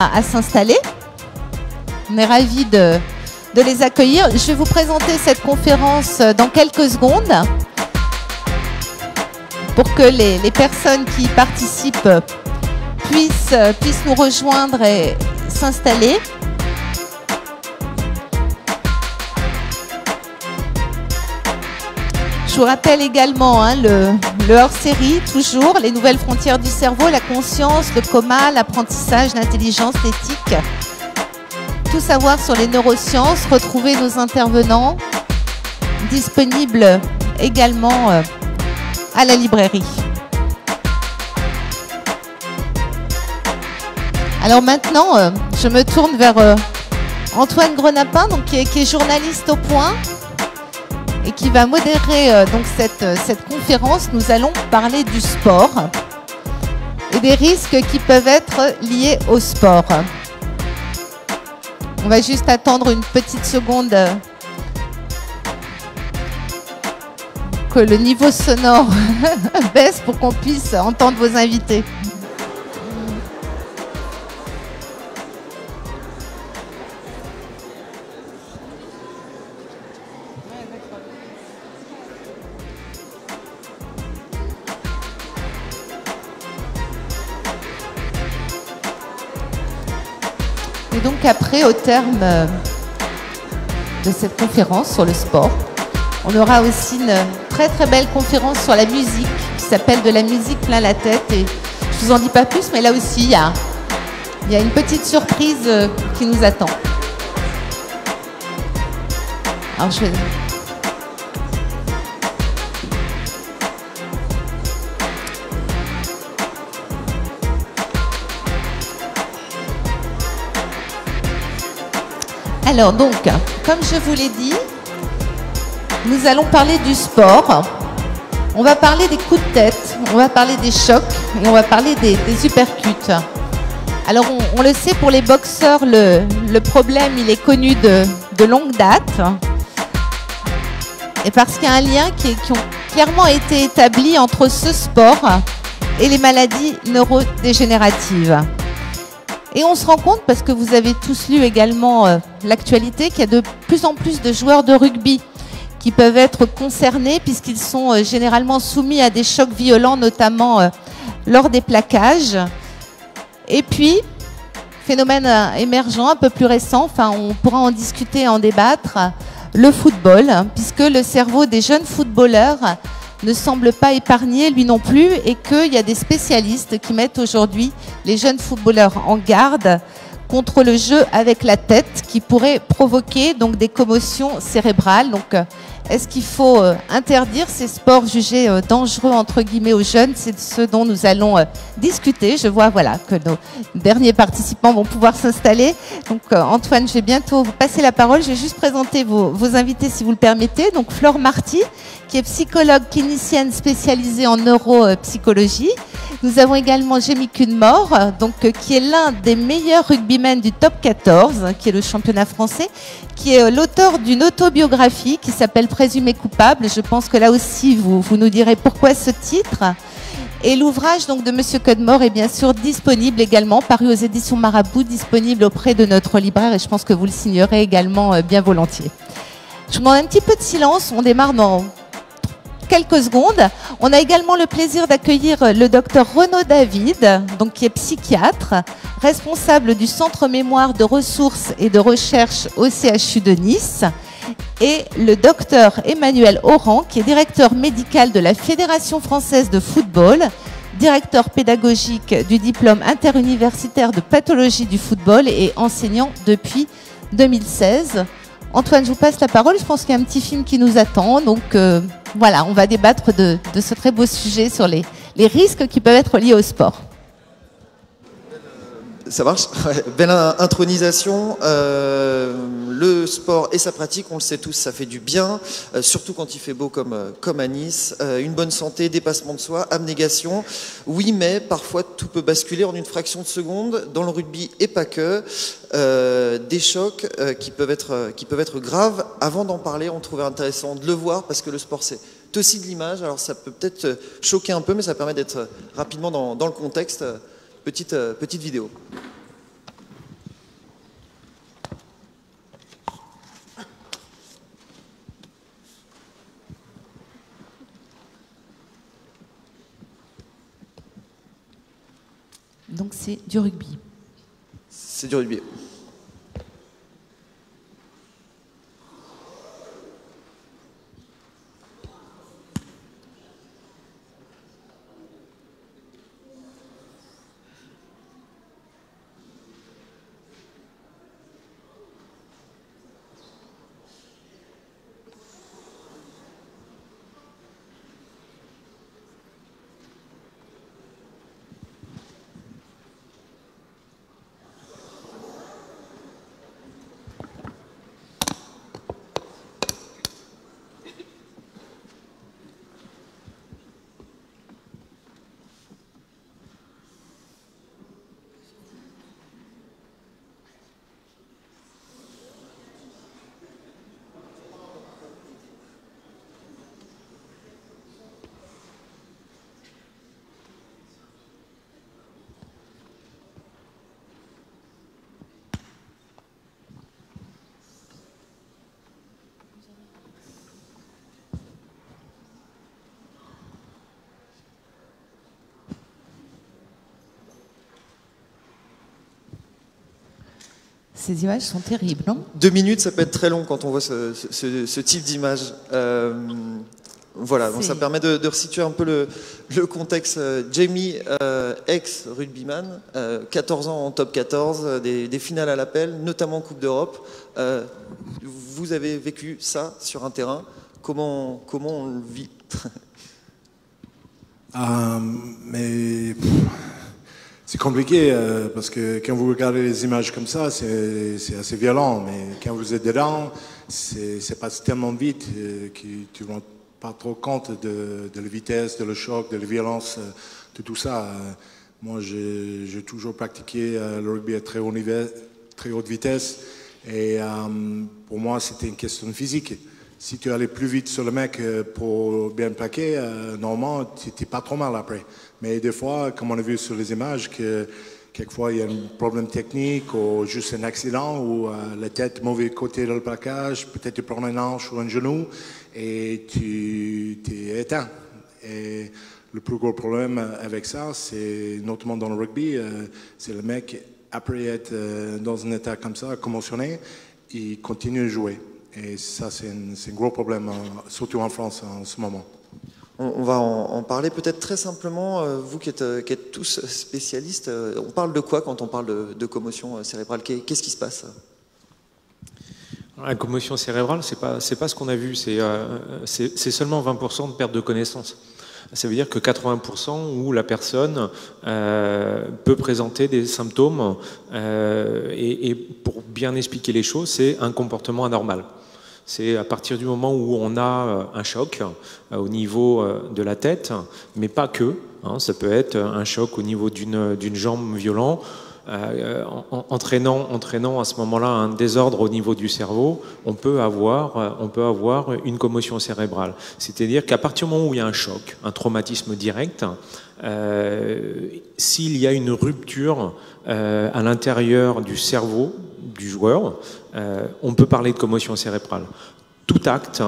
à s'installer. On est ravis de les accueillir. Je vais vous présenter cette conférence dans quelques secondes pour que les personnes qui participent puissent nous rejoindre et s'installer. Je vous rappelle également le hors-série, toujours, les nouvelles frontières du cerveau, la conscience, le coma, l'apprentissage, l'intelligence, l'éthique. Tout savoir sur les neurosciences, retrouver nos intervenants, disponibles également à la librairie. Alors maintenant, je me tourne vers Antoine Grenapin, donc, qui est journaliste au Point et qui va modérer donc cette conférence. Nous allons parler du sport et des risques qui peuvent être liés au sport. On va juste attendre une petite seconde que le niveau sonore baisse pour qu'on puisse entendre vos invités. Et donc après, au terme de cette conférence sur le sport, on aura aussi une très très belle conférence sur la musique qui s'appelle De la musique plein la tête. Et je vous en dis pas plus, mais là aussi il y a une petite surprise qui nous attend. Alors je vais... Alors donc, comme je vous l'ai dit, nous allons parler du sport. On va parler des coups de tête, on va parler des chocs et on va parler des uppercuts. Alors on le sait, pour les boxeurs, le problème il est connu de longue date. Et parce qu'il y a un lien qui ont clairement été établi entre ce sport et les maladies neurodégénératives. Et on se rend compte, parce que vous avez tous lu également l'actualité, qu'il y a de plus en plus de joueurs de rugby qui peuvent être concernés puisqu'ils sont généralement soumis à des chocs violents, notamment lors des plaquages. Et puis, phénomène émergent, un peu plus récent, enfin on pourra en discuter, en débattre, le football, puisque le cerveau des jeunes footballeurs ne semble pas épargné, lui non plus, et qu'il y a des spécialistes qui mettent aujourd'hui les jeunes footballeurs en garde contre le jeu avec la tête qui pourrait provoquer donc des commotions cérébrales. Donc, est-ce qu'il faut interdire ces sports jugés dangereux entre guillemets aux jeunes? C'est ce dont nous allons discuter. Je vois voilà que nos derniers participants vont pouvoir s'installer. Donc Antoine, je vais bientôt vous passer la parole. Je vais juste présenter vos invités si vous le permettez. Donc Flore Marty, qui est psychologue clinicienne spécialisée en neuropsychologie. Nous avons également Jamie Cudmore, donc qui est l'un des meilleurs rugbymen du top 14, qui est le championnat français, qui est l'auteur d'une autobiographie qui s'appelle Présumé coupable. Je pense que là aussi, vous nous direz pourquoi ce titre. Et l'ouvrage donc de Monsieur Cudmore est bien sûr disponible également, paru aux éditions Marabout, disponible auprès de notre libraire, et je pense que vous le signerez également bien volontiers. Je vous demande un petit peu de silence, on démarre dans quelques secondes. On a également le plaisir d'accueillir le docteur Renaud David, donc qui est psychiatre, responsable du Centre Mémoire de ressources et de recherche au CHU de Nice, et le docteur Emmanuel Oran, qui est directeur médical de la Fédération française de football, directeur pédagogique du diplôme interuniversitaire de pathologie du football et enseignant depuis 2016. Antoine, je vous passe la parole. Je pense qu'il y a un petit film qui nous attend. Donc voilà, on va débattre de ce très beau sujet sur les risques qui peuvent être liés au sport. Ça marche, ouais, belle intronisation. Le sport et sa pratique, on le sait tous, ça fait du bien, surtout quand il fait beau comme à Nice. Une bonne santé, dépassement de soi, abnégation. Oui, mais parfois tout peut basculer en une fraction de seconde, dans le rugby et pas que. Des chocs qui peuvent être graves. Avant d'en parler, on trouvait intéressant de le voir parce que le sport c'est aussi de l'image. Alors ça peut peut-être choquer un peu, mais ça permet d'être rapidement dans le contexte. Petite vidéo. donc c'est du rugby. C'est du rugby. Ces images sont terribles, non? 2 minutes, ça peut être très long quand on voit ce type d'image. Voilà, donc ça permet de resituer un peu le contexte. Jamie, ex-rugbyman, 14 ans en top 14, des finales à l'appel, notamment Coupe d'Europe. Vous avez vécu ça sur un terrain. Comment on le vit? C'est compliqué parce que quand vous regardez les images comme ça, c'est assez violent. Mais quand vous êtes dedans, c'est passe tellement vite que tu ne rends pas trop compte de la vitesse, de le choc, de la violence, de tout ça. Moi, j'ai toujours pratiqué le rugby à très haute vitesse. Et pour moi, c'était une question physique. Si tu allais plus vite sur le mec pour bien plaquer, normalement, tu n'étais pas trop mal après. Mais des fois, comme on a vu sur les images, que quelquefois il y a un problème technique ou juste un accident ou la tête mauvais côté de le plaquage, peut-être tu prends un hanche ou un genou et tu es éteint. Et le plus gros problème avec ça, c'est notamment dans le rugby, c'est le mec, après être dans un état comme ça, commotionné, il continue à jouer. Et ça, c'est un gros problème, surtout en France en ce moment. On va en parler peut-être très simplement. Vous qui êtes tous spécialistes, on parle de quoi quand on parle de commotion cérébrale? Qu'est-ce qui se passe? La commotion cérébrale, c'est pas ce qu'on a vu, c'est seulement 20% de perte de connaissance. Ça veut dire que 80% où la personne peut présenter des symptômes et pour bien expliquer les choses, c'est un comportement anormal. C'est à partir du moment où on a un choc au niveau de la tête, mais pas que. Ça peut être un choc au niveau d'une jambe violent, entraînant à ce moment-là un désordre au niveau du cerveau. On peut avoir une commotion cérébrale. C'est-à-dire qu'à partir du moment où il y a un choc, un traumatisme direct, s'il y a une rupture à l'intérieur du cerveau du joueur, on peut parler de commotion cérébrale. Tout acte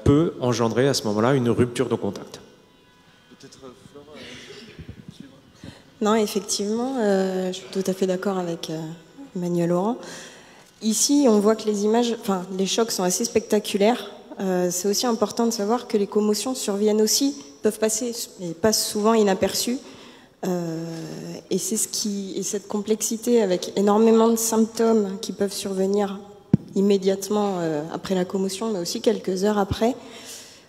peut engendrer à ce moment-là une rupture de contact. Non, effectivement, je suis tout à fait d'accord avec Emmanuel Laurent. Ici, on voit que les chocs sont assez spectaculaires. C'est aussi important de savoir que les commotions surviennent aussi, peuvent passer, mais passent souvent inaperçues. Et cette complexité avec énormément de symptômes qui peuvent survenir immédiatement après la commotion, mais aussi quelques heures après,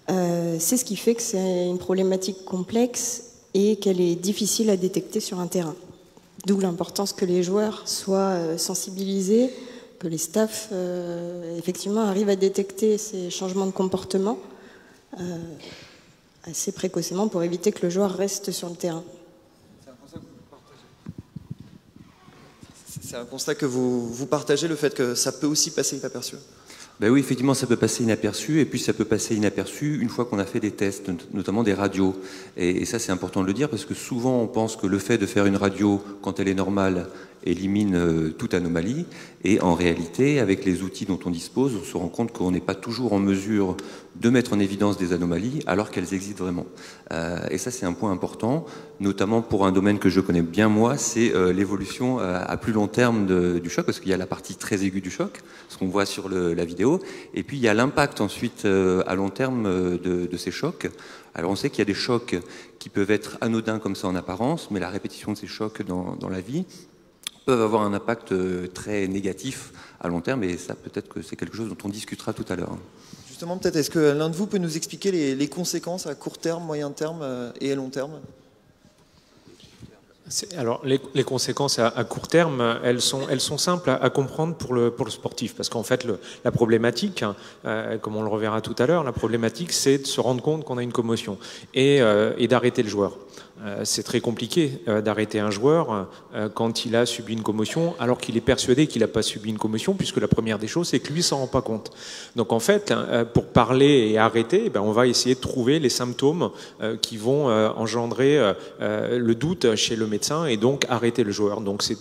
c'est ce qui fait que c'est une problématique complexe et qu'elle est difficile à détecter sur un terrain. D'où l'importance que les joueurs soient sensibilisés, que les staffs effectivement arrivent à détecter ces changements de comportement assez précocement pour éviter que le joueur reste sur le terrain. C'est un constat que vous partagez, le fait que ça peut aussi passer inaperçu? Ben oui, effectivement, ça peut passer inaperçu, et puis ça peut passer inaperçu une fois qu'on a fait des tests, notamment des radios. Et ça, c'est important de le dire, parce que souvent, on pense que le fait de faire une radio, quand elle est normale, élimine toute anomalie. Et en réalité, avec les outils dont on dispose, on se rend compte qu'on n'est pas toujours en mesure de mettre en évidence des anomalies alors qu'elles existent vraiment. Et ça, c'est un point important, notamment pour un domaine que je connais bien moi, c'est l'évolution à plus long terme du choc, parce qu'il y a la partie très aiguë du choc, ce qu'on voit sur la vidéo, et puis il y a l'impact ensuite à long terme de ces chocs. Alors on sait qu'il y a des chocs qui peuvent être anodins comme ça en apparence, mais la répétition de ces chocs dans la vie peuvent avoir un impact très négatif à long terme, et ça peut-être que c'est quelque chose dont on discutera tout à l'heure. Justement, peut-être, est-ce que l'un de vous peut nous expliquer les conséquences à court terme, moyen terme et à long terme? Alors, les conséquences à court terme, elles sont simples à comprendre pour le sportif, parce qu'en fait, la problématique, comme on le reverra tout à l'heure, la problématique, c'est de se rendre compte qu'on a une commotion et d'arrêter le joueur. C'est très compliqué d'arrêter un joueur quand il a subi une commotion, alors qu'il est persuadé qu'il n'a pas subi une commotion, puisque la première des choses, c'est que lui ne s'en rend pas compte. Donc en fait, pour parler et arrêter, on va essayer de trouver les symptômes qui vont engendrer le doute chez le médecin et donc arrêter le joueur. Donc c'est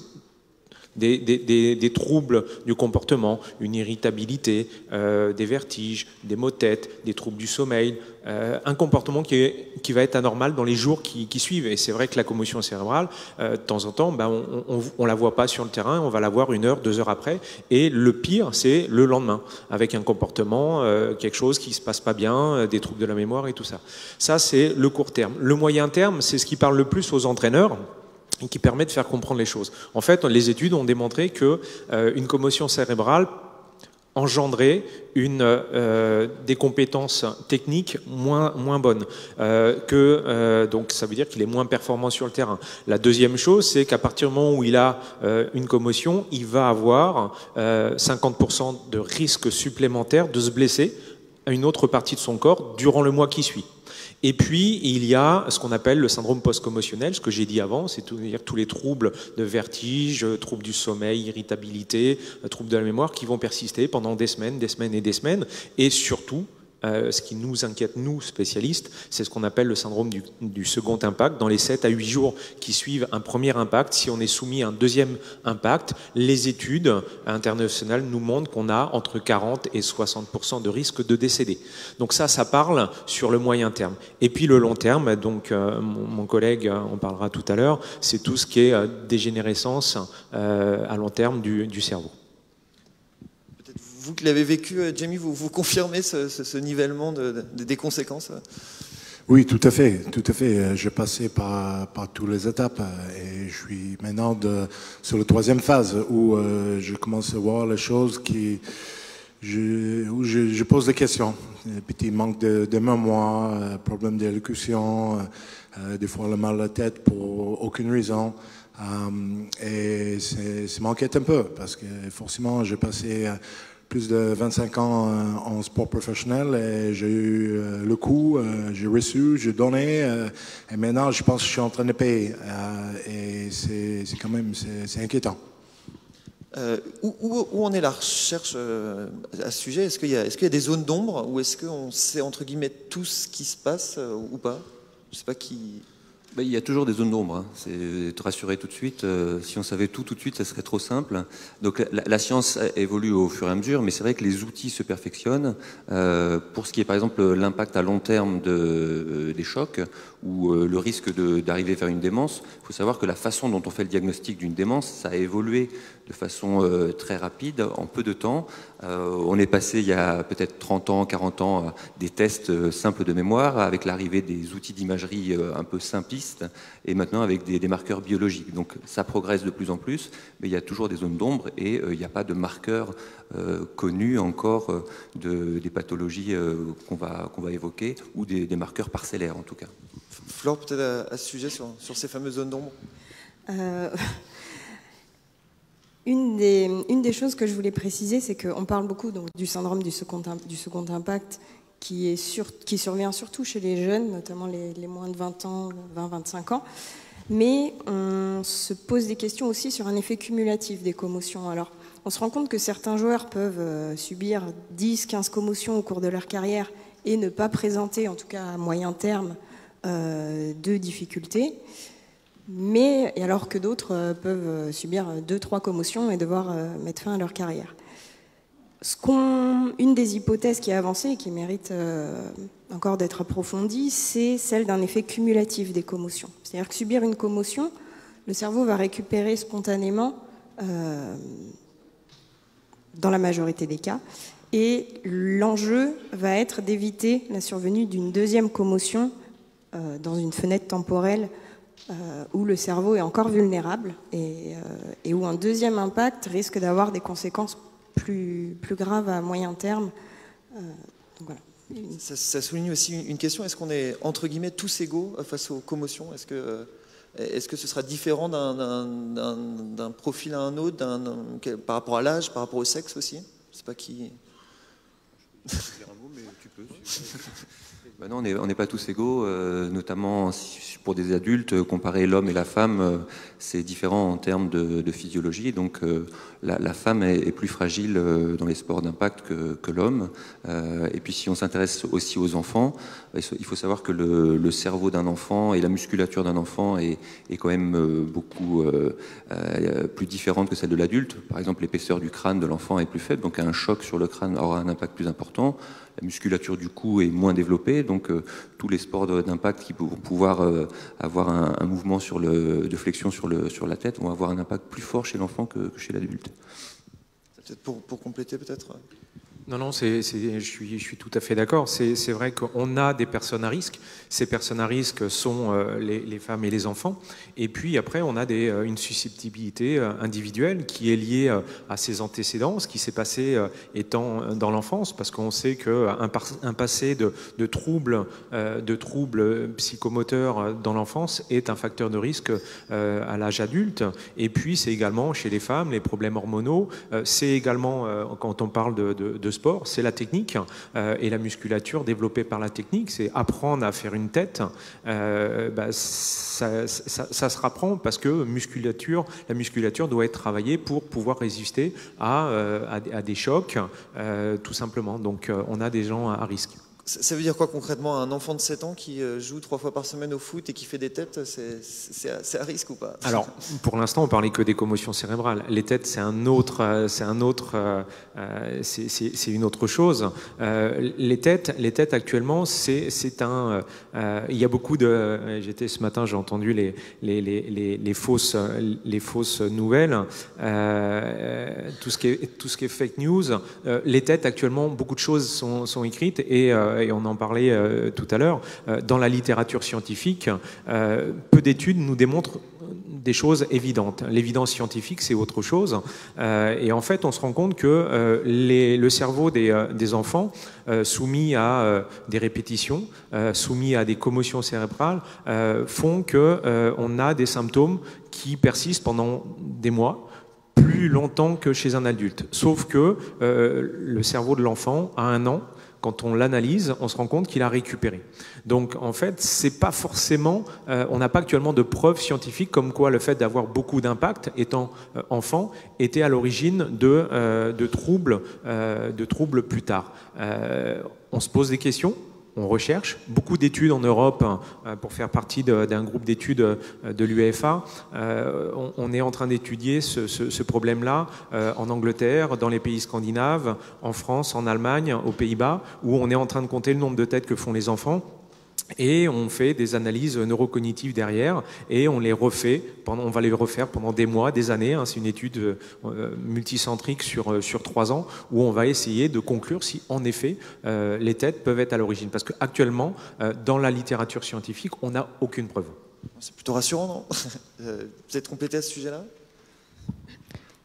des troubles du comportement, une irritabilité, des vertiges, des maux de tête, des troubles du sommeil, un comportement qui va être anormal dans les jours qui suivent. Et c'est vrai que la commotion cérébrale, de temps en temps, on la voit pas sur le terrain, on va la voir 1 heure, 2 heures après. Et le pire, c'est le lendemain, avec un comportement, quelque chose qui se passe pas bien, des troubles de la mémoire et tout ça. Ça, c'est le court terme. Le moyen terme, c'est ce qui parle le plus aux entraîneurs et qui permet de faire comprendre les choses. En fait, les études ont démontré que une commotion cérébrale engendrait des compétences techniques moins bonnes, donc ça veut dire qu'il est moins performant sur le terrain. La deuxième chose, c'est qu'à partir du moment où il a une commotion, il va avoir 50% de risque supplémentaire de se blesser à une autre partie de son corps durant le mois qui suit. Et puis, il y a ce qu'on appelle le syndrome post-commotionnel, ce que j'ai dit avant, c'est-à-dire tous les troubles de vertige, troubles du sommeil, irritabilité, troubles de la mémoire qui vont persister pendant des semaines et des semaines. Et surtout, ce qui nous inquiète, nous, spécialistes, c'est ce qu'on appelle le syndrome du second impact. Dans les 7 à 8 jours qui suivent un premier impact, si on est soumis à un deuxième impact, les études internationales nous montrent qu'on a entre 40 et 60% de risque de décéder. Donc ça parle sur le moyen terme. Et puis le long terme, donc mon collègue en parlera tout à l'heure, c'est tout ce qui est dégénérescence à long terme du cerveau. Vous qui l'avez vécu, Jamie, vous confirmez ce nivellement des conséquences? Oui, tout à fait, tout à fait. J'ai passé par toutes les étapes et je suis maintenant sur la 3e phase où je commence à voir les choses où je pose des questions. Petit manque de mémoire, problème d'élocution, des fois le mal à la tête pour aucune raison. Et ça m'inquiète un peu parce que forcément j'ai passé plus de 25 ans en sport professionnel et j'ai eu le coup, j'ai reçu, j'ai donné et maintenant je pense que je suis en train de payer et c'est quand même c'est inquiétant. Où en est la recherche à ce sujet? Est-ce qu'il y a des zones d'ombre ou est-ce qu'on sait entre guillemets tout ce qui se passe ou pas? Je sais pas qui... Il y a toujours des zones d'ombre, hein. C'est te rassurer tout de suite. Si on savait tout de suite, ça serait trop simple. Donc la science évolue au fur et à mesure, mais c'est vrai que les outils se perfectionnent. Pour ce qui est par exemple l'impact à long terme des chocs ou le risque d'arriver vers une démence, il faut savoir que la façon dont on fait le diagnostic d'une démence, ça a évolué de façon très rapide, en peu de temps. On est passé il y a peut-être 30 ans, 40 ans, des tests simples de mémoire, avec l'arrivée des outils d'imagerie un peu simplistes, et maintenant avec des marqueurs biologiques. Donc ça progresse de plus en plus, mais il y a toujours des zones d'ombre et il n'y a pas de marqueurs connus encore des pathologies qu'on va évoquer, ou des marqueurs parcellaires en tout cas. Flore, peut-être à ce sujet, sur ces fameuses zones d'ombre. Une des choses que je voulais préciser, c'est qu'on parle beaucoup donc, du syndrome du second impact qui survient surtout chez les jeunes, notamment les moins de 20 ans, 20-25 ans. Mais on se pose des questions aussi sur un effet cumulatif des commotions. Alors, on se rend compte que certains joueurs peuvent subir 10-15 commotions au cours de leur carrière et ne pas présenter, en tout cas à moyen terme, de difficultés. mais alors que d'autres peuvent subir 2-3 commotions et devoir mettre fin à leur carrière. Une des hypothèses qui est avancée et qui mérite encore d'être approfondie, c'est celle d'un effet cumulatif des commotions. C'est-à-dire que subir une commotion, le cerveau va récupérer spontanément, dans la majorité des cas, et l'enjeu va être d'éviter la survenue d'une deuxième commotion dans une fenêtre temporelle où le cerveau est encore vulnérable et où un deuxième impact risque d'avoir des conséquences plus grave à moyen terme. Donc voilà. Ça souligne aussi une question. Est-ce qu'on est, entre guillemets, tous égaux face aux commotions? Est-ce que ce sera différent d'un profil à un autre, par rapport à l'âge, par rapport au sexe aussi? Je sais pas qui... Je peux dire un mot, mais tu peux. Ben non, on n'est pas tous égaux, notamment pour des adultes. Comparer l'homme et la femme, c'est différent en termes de physiologie. Donc la femme est plus fragile dans les sports d'impact que l'homme. Et puis si on s'intéresse aussi aux enfants, il faut savoir que le cerveau d'un enfant et la musculature d'un enfant est quand même beaucoup plus différente que celle de l'adulte. Par exemple, l'épaisseur du crâne de l'enfant est plus faible, donc un choc sur le crâne aura un impact plus important. La musculature du cou est moins développée, donc tous les sports d'impact qui vont pouvoir avoir un mouvement de flexion sur la tête vont avoir un impact plus fort chez l'enfant que chez l'adulte. Peut-être pour compléter, peut-être. Non, je suis tout à fait d'accord. C'est vrai qu'on a des personnes à risque. Ces personnes à risque sont les femmes et les enfants. Et puis après, on a une susceptibilité individuelle qui est liée à ses antécédents, ce qui s'est passé étant dans l'enfance, parce qu'on sait qu'un passé de troubles psychomoteurs dans l'enfance est un facteur de risque à l'âge adulte. Et puis, c'est également chez les femmes les problèmes hormonaux. C'est également, quand on parle de sport, c'est la technique et la musculature développée par la technique. C'est apprendre à faire une tête. Ça se rapprend parce que la musculature doit être travaillée pour pouvoir résister à des chocs, tout simplement. Donc, on a des gens à risque. Ça veut dire quoi concrètement? Un enfant de 7 ans qui joue 3 fois par semaine au foot et qui fait des têtes, c'est à risque ou pas? Alors, pour l'instant, on parlait que des commotions cérébrales. Les têtes, c'est une autre chose. Les têtes actuellement, il y a beaucoup de. J'étais ce matin, j'ai entendu les fausses nouvelles, tout ce qui est fake news. Les têtes actuellement, beaucoup de choses sont écrites et on en parlait tout à l'heure, dans la littérature scientifique, peu d'études nous démontrent des choses évidentes. L'évidence scientifique, c'est autre chose. Et en fait, on se rend compte que le cerveau des enfants, soumis à des répétitions, soumis à des commotions cérébrales, font qu'on a des symptômes qui persistent pendant des mois, plus longtemps que chez un adulte. Sauf que le cerveau de l'enfant, à 1 an, quand on l'analyse, on se rend compte qu'il a récupéré. Donc, en fait, c'est pas forcément... on n'a pas actuellement de preuves scientifiques comme quoi le fait d'avoir beaucoup d'impact, étant enfant, était à l'origine de troubles plus tard. On se pose des questions. On recherche beaucoup d'études en Europe pour faire partie d'un groupe d'études de l'UEFA. On est en train d'étudier ce problème-là en Angleterre, dans les pays scandinaves, en France, en Allemagne, aux Pays-Bas, où on est en train de compter le nombre de têtes que font les enfants. Et on fait des analyses neurocognitives derrière et on va les refaire pendant des mois, des années. C'est une étude multicentrique sur 3 ans où on va essayer de conclure si en effet les têtes peuvent être à l'origine. Parce qu'actuellement, dans la littérature scientifique, on n'a aucune preuve. C'est plutôt rassurant, non? Vous êtes complété à ce sujet-là?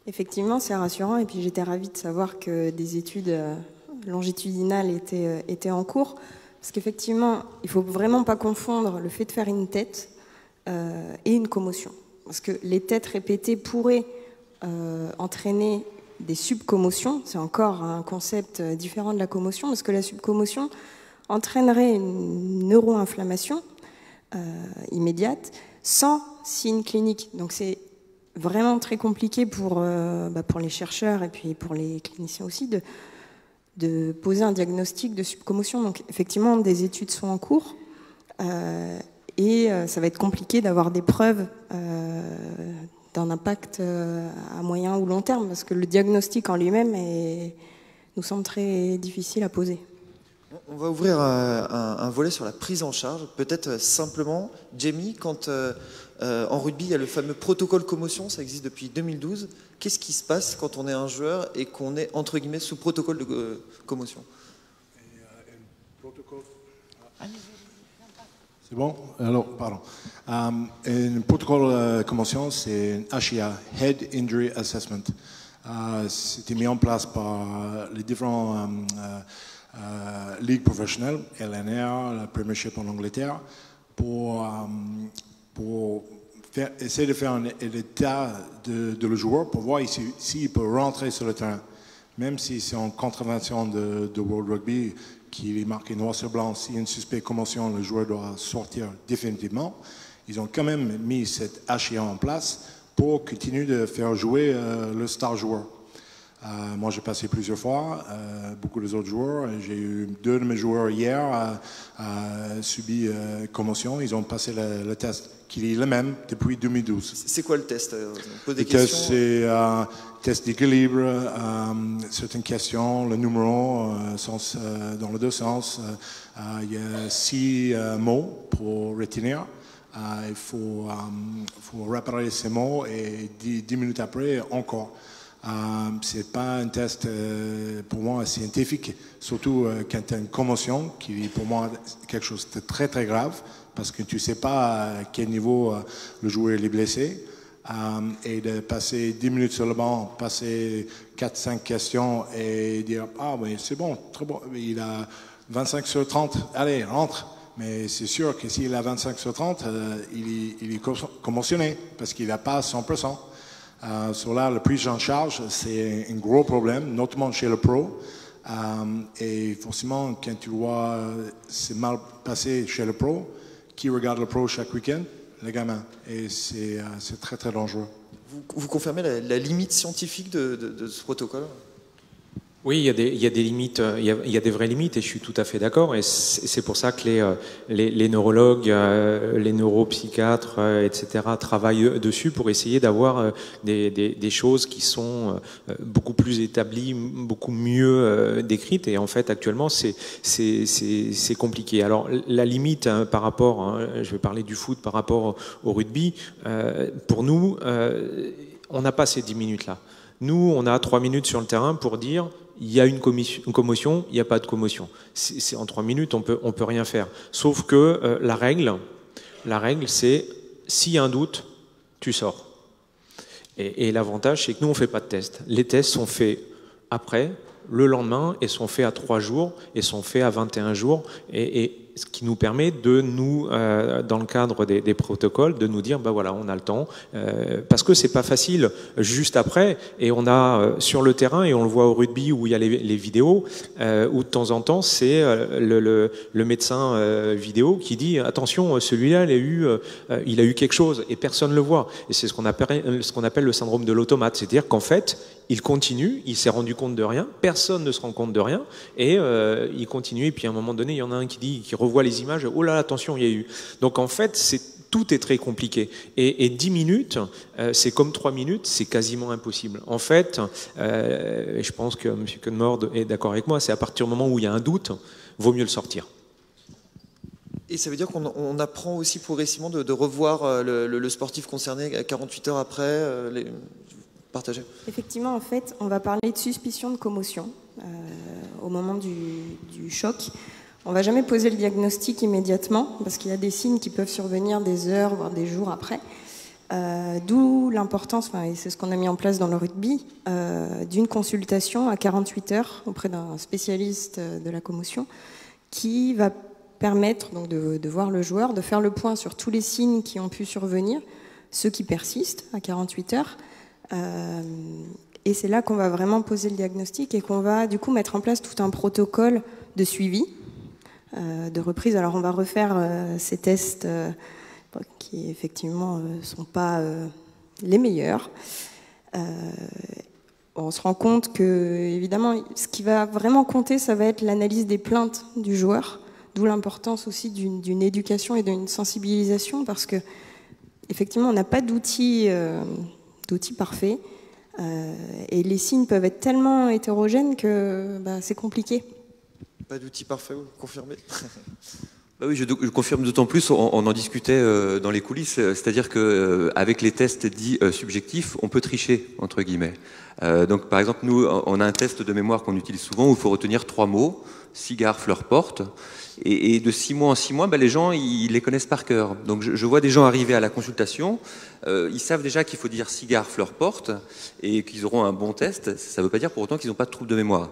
Effectivement, c'est rassurant. Et puis j'étais ravie de savoir que des études longitudinales étaient en cours. Parce qu'effectivement, il ne faut vraiment pas confondre le fait de faire une tête et une commotion. Parce que les têtes répétées pourraient entraîner des subcommotions. C'est encore un concept différent de la commotion, parce que la subcommotion entraînerait une neuroinflammation immédiate sans signe clinique. Donc c'est vraiment très compliqué pour les chercheurs et puis pour les cliniciens aussi de poser un diagnostic de subcommotion. Donc effectivement, des études sont en cours et ça va être compliqué d'avoir des preuves d'un impact à moyen ou long terme, parce que le diagnostic en lui-même nous semble très difficile à poser. On va ouvrir un volet sur la prise en charge. Peut-être simplement, Jamie, quand en rugby, il y a le fameux protocole commotion, ça existe depuis 2012. Qu'est-ce qui se passe quand on est un joueur et qu'on est, entre guillemets, sous protocole de commotion? C'est bon? Alors, pardon. Un protocole commotion, c'est un HIA, Head Injury Assessment. C'était mis en place par les différents ligues professionnelles, LNR, la Premiership en Angleterre, pour essayer de faire un état de le joueur pour voir s'il peut rentrer sur le terrain. Même si c'est en contravention de World Rugby, qui est marqué noir sur blanc, s'il y a une suspect commotion, le joueur doit sortir définitivement. Ils ont quand même mis cette HIA en place pour continuer de faire jouer le star joueur. Moi, j'ai passé plusieurs fois, beaucoup des autres joueurs. J'ai eu 2 de mes joueurs hier subi commotion. Ils ont passé le test, qui est le même depuis 2012. C'est quoi le test? Le test, c'est un test d'équilibre, certaines questions, le numéro, dans les 2 sens. Il y a 6 mots pour retenir. Il faut répéter ces mots et 10 minutes après, encore. C'est pas un test pour moi scientifique, surtout quand tu as une commotion, qui est pour moi quelque chose de très très grave, parce que tu sais pas à quel niveau le joueur est blessé. Et de passer 10 minutes sur le banc, passer 4-5 questions et dire « Ah oui, c'est bon, très bon, il a 25 sur 30, allez, rentre ». Mais c'est sûr que s'il a 25 sur 30, il est commotionné, parce qu'il n'a pas 100%. Sur là, la prise en charge, c'est un gros problème, notamment chez le pro. Et forcément, quand tu vois c'est mal passé chez le pro, qui regarde le pro chaque week-end? Les gamins. Et c'est très très dangereux. Vous confirmez la limite scientifique de ce protocole? Oui, il y a des limites, il y a des vraies limites, et je suis tout à fait d'accord. Et c'est pour ça que les neurologues, les neuropsychiatres, etc., travaillent dessus pour essayer d'avoir des choses qui sont beaucoup plus établies, beaucoup mieux décrites. Et en fait, actuellement, c'est compliqué. Alors, la limite par rapport, je vais parler du foot par rapport au rugby. Pour nous, on n'a pas ces 10 minutes-là. Nous, on a 3 minutes sur le terrain pour dire il y a une commotion, il n'y a pas de commotion. C'est en 3 minutes, on peut rien faire. Sauf que la règle, c'est s'il y a un doute, tu sors. Et l'avantage, c'est que nous, on ne fait pas de test. Les tests sont faits après, le lendemain, et sont faits à 3 jours, et sont faits à 21 jours. Et ce qui nous permet de nous, dans le cadre des protocoles, de nous dire, bah voilà, on a le temps, parce que c'est pas facile juste après, et on a sur le terrain, et on le voit au rugby où il y a les vidéos, où de temps en temps c'est le médecin vidéo qui dit, attention, celui-là il a eu quelque chose, et personne le voit, et c'est ce qu'on appelle le syndrome de l'automate, c'est-à-dire qu'en fait, il continue, il s'est rendu compte de rien, personne ne se rend compte de rien, et il continue, et puis à un moment donné, il y en a un qui revoit les images, oh là, attention, il y a eu. Donc en fait, tout est très compliqué. Et 10 minutes, c'est comme 3 minutes, c'est quasiment impossible. En fait, et je pense que M. Cudmord est d'accord avec moi, c'est à partir du moment où il y a un doute, vaut mieux le sortir. Et ça veut dire qu'on apprend aussi progressivement de revoir le sportif concerné 48 heures après partager. Effectivement, en fait, on va parler de suspicion de commotion au moment du choc. On ne va jamais poser le diagnostic immédiatement parce qu'il y a des signes qui peuvent survenir des heures, voire des jours après. D'où l'importance, et c'est ce qu'on a mis en place dans le rugby, d'une consultation à 48 heures auprès d'un spécialiste de la commotion qui va permettre donc, de voir le joueur, de faire le point sur tous les signes qui ont pu survenir, ceux qui persistent à 48 heures. Et c'est là qu'on va vraiment poser le diagnostic et qu'on va du coup mettre en place tout un protocole de suivi, de reprise. Alors on va refaire ces tests qui effectivement sont pas les meilleurs. On se rend compte que évidemment ce qui va vraiment compter, ça va être l'analyse des plaintes du joueur D'où l'importance aussi d'une éducation et d'une sensibilisation, parce que effectivement, on n'a pas d'outils parfaits, et les signes peuvent être tellement hétérogènes que c'est compliqué. Pas d'outils parfaits, vous confirmez? Bah oui, je confirme d'autant plus, on en discutait dans les coulisses, c'est-à-dire qu'avec les tests dits subjectifs, on peut tricher, entre guillemets. Donc par exemple, nous, on a un test de mémoire qu'on utilise souvent où il faut retenir 3 mots, cigare, fleur, porte, et de 6 mois en 6 mois, les gens, ils les connaissent par cœur. Donc je vois des gens arriver à la consultation, ils savent déjà qu'il faut dire cigare, fleur, porte, et qu'ils auront un bon test. Ça ne veut pas dire pour autant qu'ils n'ont pas de trouble de mémoire.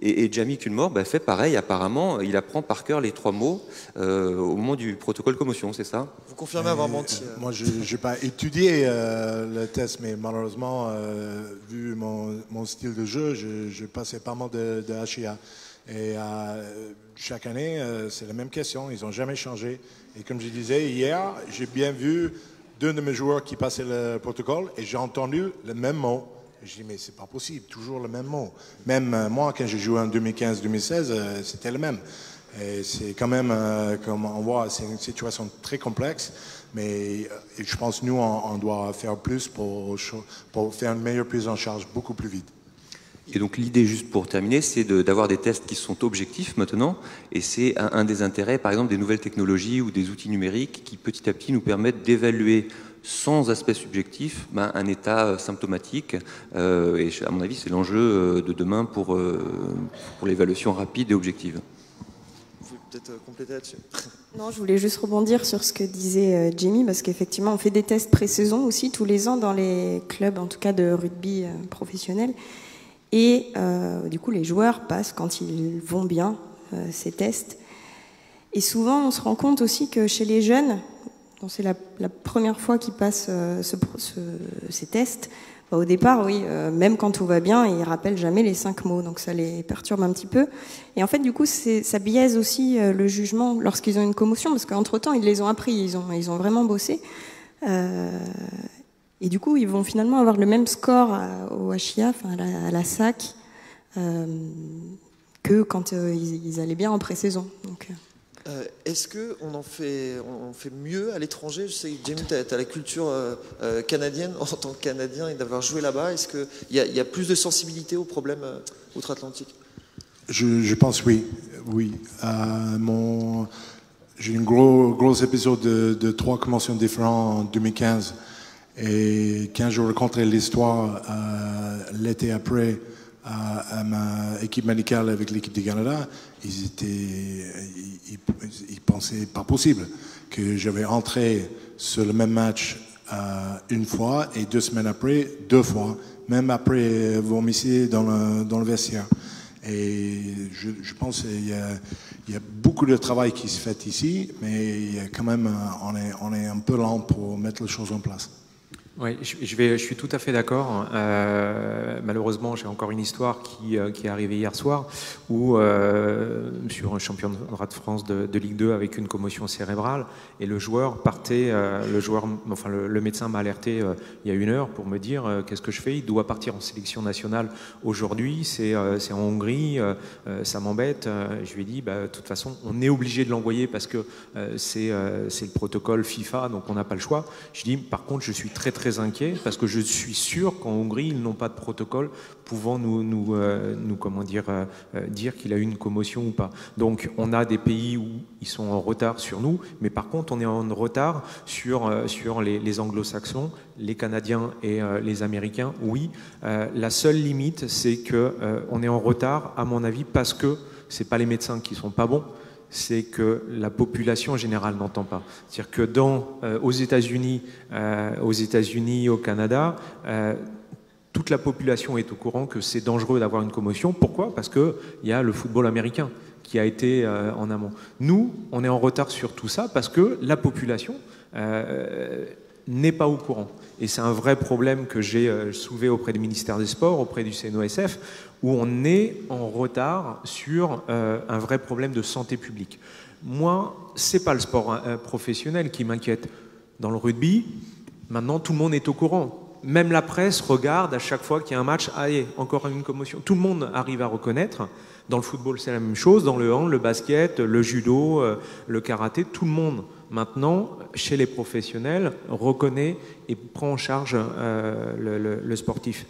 Et Jamie Culmore fait pareil, apparemment, il apprend par cœur les 3 mots au moment du protocole commotion, c'est ça? Vous confirmez avoir menti? Moi, je n'ai pas étudié le test, mais malheureusement, vu mon style de jeu, je passais pas mal de HIA. Et chaque année, c'est la même question, ils n'ont jamais changé. Et comme je disais, hier, j'ai bien vu 2 de mes joueurs qui passaient le protocole et j'ai entendu le même mot. Je dis, mais c'est pas possible, toujours le même mot. Même moi, quand j'ai joué en 2015-2016, c'était le même. Et c'est quand même, comme on voit, c'est une situation très complexe. Mais je pense que nous, on doit faire plus pour faire une meilleure prise en charge beaucoup plus vite. Et donc l'idée, juste pour terminer, c'est d'avoir des tests qui sont objectifs maintenant. Et c'est un des intérêts, par exemple, des nouvelles technologies ou des outils numériques qui, petit à petit, nous permettent d'évaluer sans aspect subjectif, un état symptomatique. Et à mon avis, c'est l'enjeu de demain pour l'évaluation rapide et objective. Vous pouvez peut-être compléter là-dessus? Non, je voulais juste rebondir sur ce que disait Jamie, parce qu'effectivement, on fait des tests pré-saison aussi tous les ans dans les clubs, en tout cas de rugby professionnel. Et du coup, les joueurs passent, quand ils vont bien, ces tests. Et souvent, on se rend compte aussi que chez les jeunes, c'est la première fois qu'ils passent ces tests. Au départ, oui, même quand tout va bien, ils rappellent jamais les 5 mots, donc ça les perturbe un petit peu. Et en fait, du coup, ça biaise aussi le jugement lorsqu'ils ont une commotion, parce qu'entre-temps, ils les ont appris, ils ont vraiment bossé. Et du coup, ils vont finalement avoir le même score au HIA, à la SAC, que quand ils allaient bien en pré-saison. Donc, est-ce qu'on fait mieux à l'étranger? Je sais que Jamie, tu as la culture canadienne en tant que Canadien et d'avoir joué là-bas. Est-ce qu'il y a plus de sensibilité aux problèmes outre-Atlantique? Je pense oui. J'ai eu un gros épisode de 3 commotions différentes en 2015. Et quand je racontais l'histoire l'été après à ma équipe médicale avec l'équipe du Canada, ils pensaient pas possible que j'avais entré sur le même match une fois et 2 semaines après, 2 fois, même après vomissé dans le vestiaire. Et je pense qu'il y a beaucoup de travail qui se fait ici, mais il y a quand même, on est un peu lent pour mettre les choses en place. Oui, je suis tout à fait d'accord. Malheureusement, j'ai encore une histoire qui est arrivée hier soir où sur un championnat de France de Ligue 2 avec une commotion cérébrale et le joueur partait, le médecin m'a alerté il y a 1 heure pour me dire qu'est-ce que je fais. Il doit partir en sélection nationale aujourd'hui. C'est en Hongrie. Ça m'embête. Je lui ai dit, de toute façon, on est obligé de l'envoyer parce que c'est le protocole FIFA, donc on n'a pas le choix. Je dis, par contre, je suis très inquiet parce que je suis sûr qu'en Hongrie ils n'ont pas de protocole pouvant dire qu'il a eu une commotion ou pas. Donc on a des pays où ils sont en retard sur nous, mais par contre on est en retard sur les anglo-saxons, les Canadiens et les Américains. Oui, la seule limite c'est que on est en retard à mon avis parce que c'est pas les médecins qui sont pas bons, c'est que la population générale n'entend pas. C'est-à-dire que aux États-Unis, au Canada, toute la population est au courant que c'est dangereux d'avoir une commotion. Pourquoi? Parce qu'il y a le football américain qui a été en amont. Nous, on est en retard sur tout ça parce que la population n'est pas au courant. Et c'est un vrai problème que j'ai soulevé auprès du ministère des Sports, auprès du CNOSF, où on est en retard sur un vrai problème de santé publique. Moi, c'est pas le sport professionnel qui m'inquiète. Dans le rugby, maintenant, tout le monde est au courant. même la presse regarde à chaque fois qu'il y a un match, allez, encore une commotion. Tout le monde arrive à reconnaître. Dans le football, c'est la même chose. Dans le hand, le basket, le judo, le karaté, tout le monde, maintenant, chez les professionnels, reconnaît et prend en charge le sportif.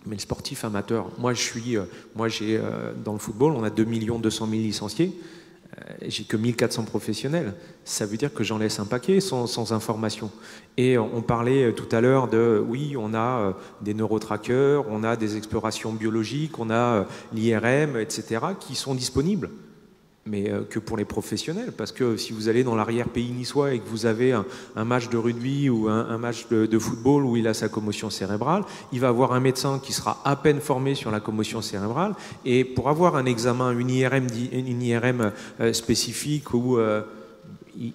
Mais le sportif amateur, moi j'ai dans le football, on a 2 200 000 licenciés. J'ai que 1400 professionnels. Ça veut dire que j'en laisse un paquet sans information. Et on parlait tout à l'heure de, oui, on a des neurotrackers, on a des explorations biologiques, on a l'IRM, etc., qui sont disponibles. Mais que pour les professionnels, parce que si vous allez dans l'arrière-pays niçois et que vous avez un match de rugby ou un match de football où il a sa commotion cérébrale, il va avoir un médecin qui sera à peine formé sur la commotion cérébrale, et pour avoir un examen, une IRM spécifique, où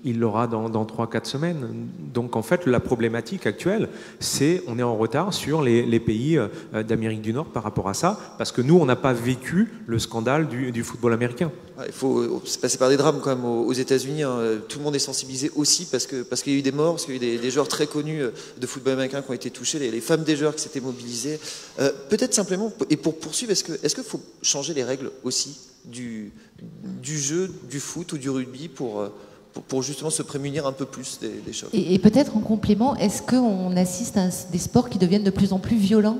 il l'aura dans 3-4 semaines. Donc en fait, la problématique actuelle, c'est on est en retard sur les pays d'Amérique du Nord par rapport à ça, parce que nous, on n'a pas vécu le scandale du football américain. Il faut passer par des drames quand même aux États-Unis. Hein. Tout le monde est sensibilisé aussi parce qu'il y a eu des morts, parce qu'il y a eu des joueurs très connus de football américain qui ont été touchés, les femmes des joueurs qui s'étaient mobilisées. Peut-être simplement, et pour poursuivre, est-ce qu'il faut changer les règles aussi du jeu, du foot ou du rugby pour justement se prémunir un peu plus des chocs? Et peut-être en complément, est-ce qu'on assiste à des sports qui deviennent de plus en plus violents?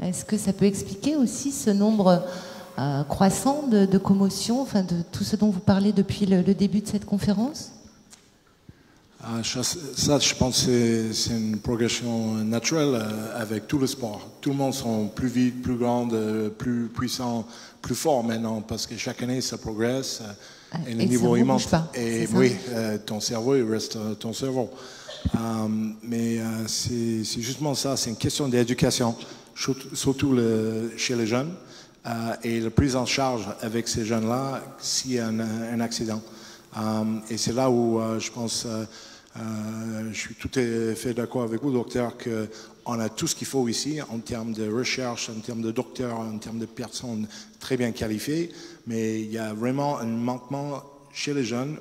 Est-ce que ça peut expliquer aussi ce nombre croissant de commotions, enfin de tout ce dont vous parlez depuis le début de cette conférence? Ça, je pense que c'est une progression naturelle avec tout le sport. Tout le monde sont plus vite, plus grand, plus puissant, plus fort maintenant, parce que chaque année, ça progresse. Et le niveau il monte. Et oui, ton cerveau, il reste ton cerveau. Mais c'est justement ça, c'est une question d'éducation, surtout chez les jeunes, et la prise en charge avec ces jeunes-là s'il y a un accident. Et c'est là où je pense, je suis tout à fait d'accord avec vous, docteur, qu'on a tout ce qu'il faut ici en termes de recherche, en termes de docteurs, en termes de personnes très bien qualifiées, mais il y a vraiment un manquement chez les jeunes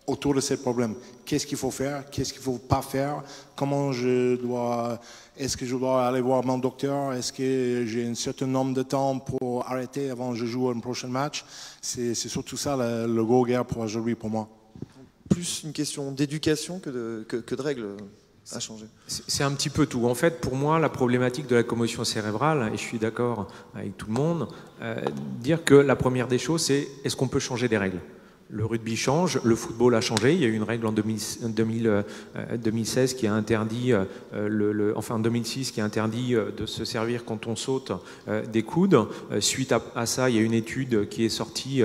autour de ces problèmes. Qu'est-ce qu'il faut faire? Qu'est-ce qu'il ne faut pas faire? Est-ce que je dois aller voir mon docteur? Est-ce que j'ai un certain nombre de temps pour arrêter avant que je joue un prochain match? C'est surtout ça le gros guerre pour aujourd'hui pour moi. Plus une question d'éducation que de règles à changer. C'est un petit peu tout. En fait, pour moi, la problématique de la commotion cérébrale, et je suis d'accord avec tout le monde, dire que la première des choses, c'est est-ce qu'on peut changer des règles? Le rugby change, le football a changé. Il y a eu une règle en 2016 qui a interdit, en 2006 qui a interdit de se servir quand on saute des coudes. Suite à ça, il y a une étude qui est sortie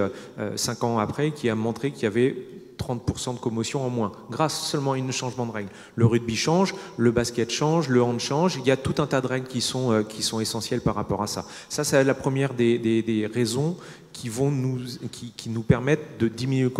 5 ans après qui a montré qu'il y avait 30% de commotion en moins, grâce seulement à un changement de règles. Le rugby change, le basket change, le hand change. Il y a tout un tas de règles qui sont essentielles par rapport à ça. Ça, c'est la première des raisons qui nous permettent de diminuer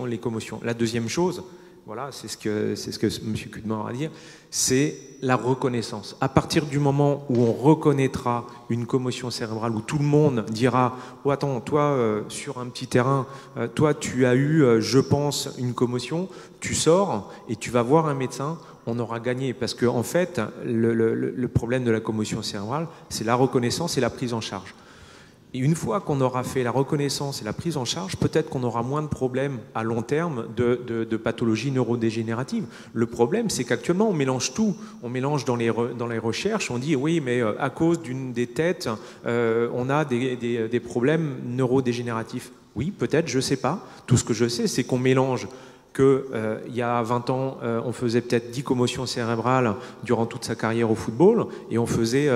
les commotions. La deuxième chose, voilà, c'est ce que M. Cudmore a à dire, c'est la reconnaissance. À partir du moment où on reconnaîtra une commotion cérébrale, où tout le monde dira « Oh attends, toi, sur un petit terrain, toi tu as eu, je pense, une commotion, tu sors et tu vas voir un médecin », on aura gagné. Parce que en fait, le problème de la commotion cérébrale, c'est la reconnaissance et la prise en charge. Et une fois qu'on aura fait la reconnaissance et la prise en charge, peut-être qu'on aura moins de problèmes à long terme de pathologies neurodégénératives. Le problème, c'est qu'actuellement, on mélange tout. On mélange dans les recherches, on dit oui, mais à cause d'une des têtes, on a des problèmes neurodégénératifs. Oui, peut-être, je ne sais pas. Tout ce que je sais, c'est qu'on mélange il y a 20 ans, on faisait peut-être 10 commotions cérébrales durant toute sa carrière au football, et on faisait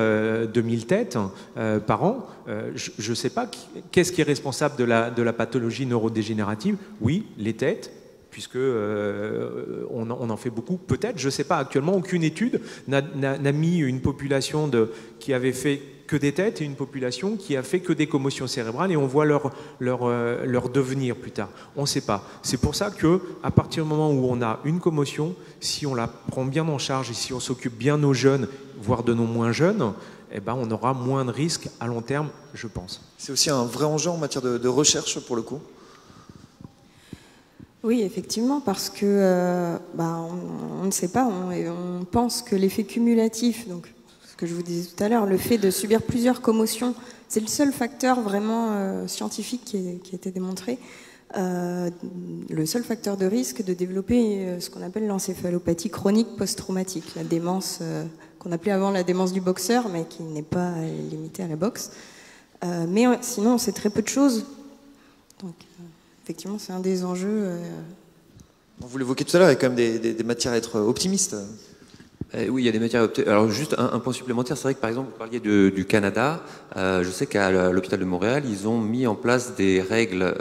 2000 têtes par an. Je ne sais pas qu'est-ce qui est responsable de la pathologie neurodégénérative. Oui, les têtes, puisque on en fait beaucoup. Peut-être, je ne sais pas. Actuellement, aucune étude n'a mis une population qui avait fait que des têtes et une population qui a fait que des commotions cérébrales, et on voit leur devenir plus tard. On ne sait pas. C'est pour ça qu'à partir du moment où on a une commotion, si on la prend bien en charge et si on s'occupe bien de nos jeunes, voire de nos moins jeunes, eh ben, on aura moins de risques à long terme, je pense. C'est aussi un vrai enjeu en matière de recherche pour le coup. Oui, effectivement, parce que on ne sait pas, on pense que l'effet cumulatif, donc ce que je vous disais tout à l'heure, le fait de subir plusieurs commotions, c'est le seul facteur vraiment scientifique qui a été démontré, le seul facteur de risque de développer ce qu'on appelle l'encéphalopathie chronique post-traumatique, la démence qu'on appelait avant la démence du boxeur, mais qui n'est pas limitée à la boxe. Mais sinon, on sait très peu de choses. Donc, effectivement, c'est un des enjeux. Vous l'évoquiez tout à l'heure, il y a quand même des matières à être optimistes. Oui, il y a des matières à opter. Alors juste un point supplémentaire, c'est vrai que par exemple vous parliez du Canada, je sais qu'à l'hôpital de Montréal, ils ont mis en place des règles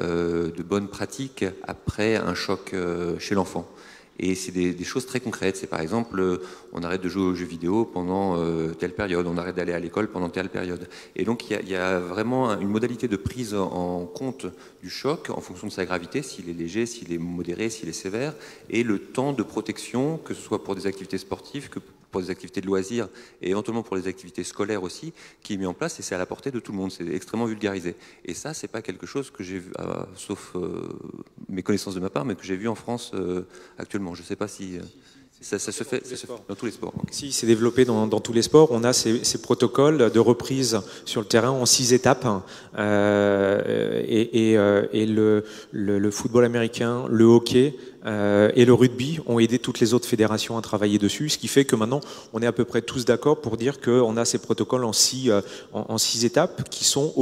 de bonne pratique après un choc chez l'enfant. Et c'est des choses très concrètes. C'est par exemple, on arrête de jouer aux jeux vidéo pendant telle période, on arrête d'aller à l'école pendant telle période. Et donc il y a vraiment une modalité de prise en compte du choc en fonction de sa gravité, s'il est léger, s'il est modéré, s'il est sévère, et le temps de protection, que ce soit pour des activités sportives, que pour des activités de loisirs et éventuellement pour des activités scolaires aussi, qui est mis en place et c'est à la portée de tout le monde. C'est extrêmement vulgarisé. Et ça, c'est pas quelque chose que j'ai vu, sauf mes connaissances de ma part, mais que j'ai vu en France actuellement. Je sais pas si ça se fait dans tous les sports. Okay. Si, c'est développé dans tous les sports. On a ces protocoles de reprise sur le terrain en 6 étapes. Et le football américain, le hockey et le rugby ont aidé toutes les autres fédérations à travailler dessus, ce qui fait que maintenant on est à peu près tous d'accord pour dire qu'on a ces protocoles en 6 étapes qui sont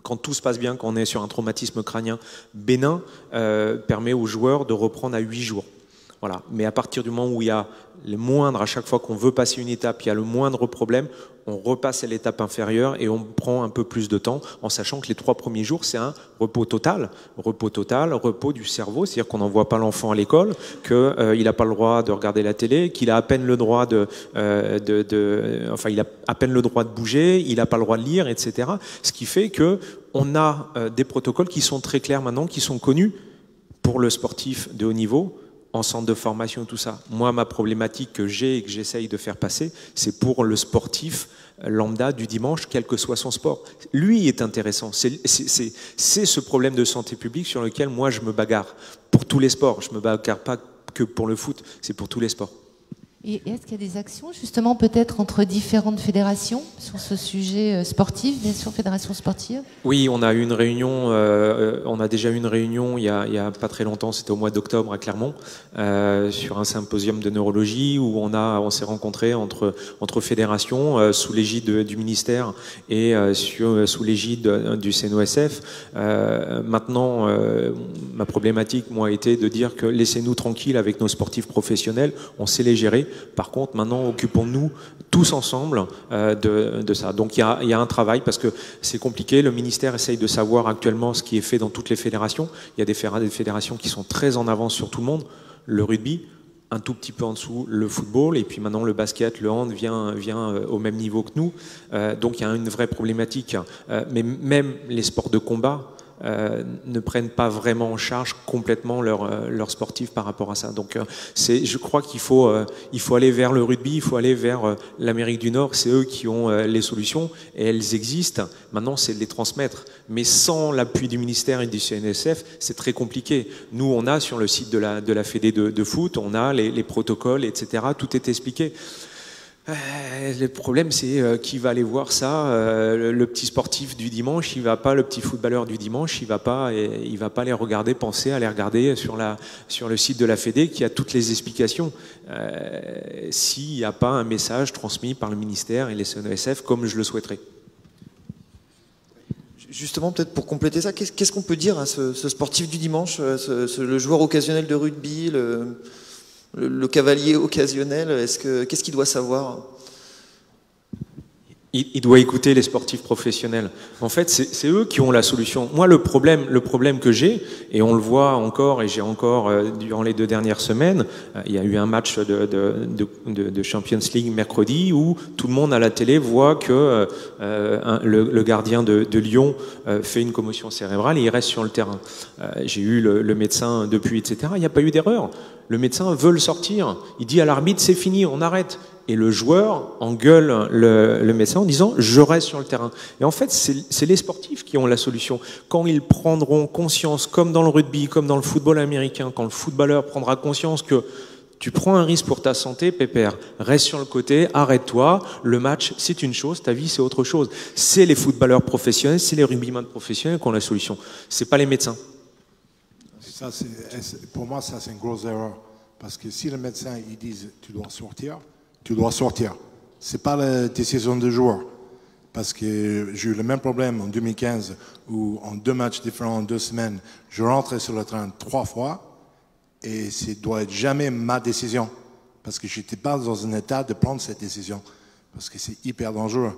quand tout se passe bien, quand on est sur un traumatisme crânien bénin, permet aux joueurs de reprendre à 8 jours. Voilà. Mais à partir du moment où il y a le moindre, à chaque fois qu'on veut passer une étape, il y a le moindre problème, on repasse à l'étape inférieure et on prend un peu plus de temps en sachant que les 3 premiers jours, c'est un repos total, repos du cerveau, c'est-à-dire qu'on n'envoie pas l'enfant à l'école, qu'il n'a pas le droit de regarder la télé, qu'il a à peine le droit il a à peine le droit de bouger, il n'a pas le droit de lire, etc. Ce qui fait que on a des protocoles qui sont très clairs maintenant, qui sont connus pour le sportif de haut niveau, en centre de formation, tout ça. Moi, ma problématique que j'ai et que j'essaye de faire passer, c'est pour le sportif lambda du dimanche, quel que soit son sport. Lui est intéressant. C'est ce problème de santé publique sur lequel moi je me bagarre. Pour tous les sports. Je me bagarre pas que pour le foot, c'est pour tous les sports. Et est-ce qu'il y a des actions, justement, peut-être entre différentes fédérations sur ce sujet sportif, bien sûr, fédération sportive? Oui, on a eu une réunion, on a déjà eu une réunion il y a pas très longtemps, c'était au mois d'octobre à Clermont, sur un symposium de neurologie où on s'est rencontrés entre fédérations sous l'égide du ministère et sous l'égide du CNOSF. Maintenant, ma problématique, moi, a été de dire que laissez-nous tranquilles avec nos sportifs professionnels, on sait les gérer. Par contre, maintenant, occupons-nous tous ensemble de ça. Donc, il y a un travail parce que c'est compliqué. Le ministère essaye de savoir actuellement ce qui est fait dans toutes les fédérations. Il y a des fédérations qui sont très en avance sur tout le monde. Le rugby, un tout petit peu en dessous, le football, et puis maintenant le basket, le hand vient au même niveau que nous. Donc, il y a une vraie problématique. Mais même les sports de combat ne prennent pas vraiment en charge complètement leurs sportifs par rapport à ça. Donc je crois qu'il faut aller vers le rugby, il faut aller vers l'Amérique du Nord, c'est eux qui ont les solutions et elles existent. Maintenant, c'est de les transmettre. Mais sans l'appui du ministère et du CNSF, c'est très compliqué. Nous, on a sur le site de la Fédé de foot, on a les protocoles, etc. Tout est expliqué. Le problème, c'est qui va aller voir ça. Le petit sportif du dimanche, il va pas. Le petit footballeur du dimanche, il va pas les regarder, penser à les regarder sur le site de la Fédé qui a toutes les explications. S'il n'y a pas un message transmis par le ministère et les CNESF comme je le souhaiterais. Justement, peut-être pour compléter ça, qu'est-ce qu'on peut dire à ce sportif du dimanche, le joueur occasionnel de rugby, le cavalier occasionnel, qu'est-ce qu'il doit savoir? Il doit écouter les sportifs professionnels. En fait, c'est eux qui ont la solution. Moi, le problème que j'ai, et on le voit encore, et j'ai encore, durant les 2 dernières semaines, il y a eu un match de Champions League mercredi où tout le monde à la télé voit que le gardien de Lyon fait une commotion cérébrale et il reste sur le terrain. J'ai eu le médecin depuis, etc. Il n'y a pas eu d'erreur. Le médecin veut le sortir. Il dit à l'arbitre, c'est fini, on arrête. Et le joueur engueule le médecin en disant « je reste sur le terrain ». Et en fait, c'est les sportifs qui ont la solution. Quand ils prendront conscience, comme dans le rugby, comme dans le football américain, quand le footballeur prendra conscience que Tu prends un risque pour ta santé, pépère. Reste sur le côté, arrête-toi. Le match, c'est une chose, ta vie, c'est autre chose. C'est les footballeurs professionnels, c'est les rugbyman professionnels qui ont la solution. C'est pas les médecins. Ça, pour moi, ça, c'est une grosse erreur. Parce que si les médecins ils disent tu dois sortir, tu dois sortir. C'est pas la décision du joueur. Parce que j'ai eu le même problème en 2015 où en 2 matchs différents en 2 semaines, je rentrais sur le terrain 3 fois et ça doit être jamais ma décision. Parce que je n'étais pas dans un état de prendre cette décision. Parce que c'est hyper dangereux.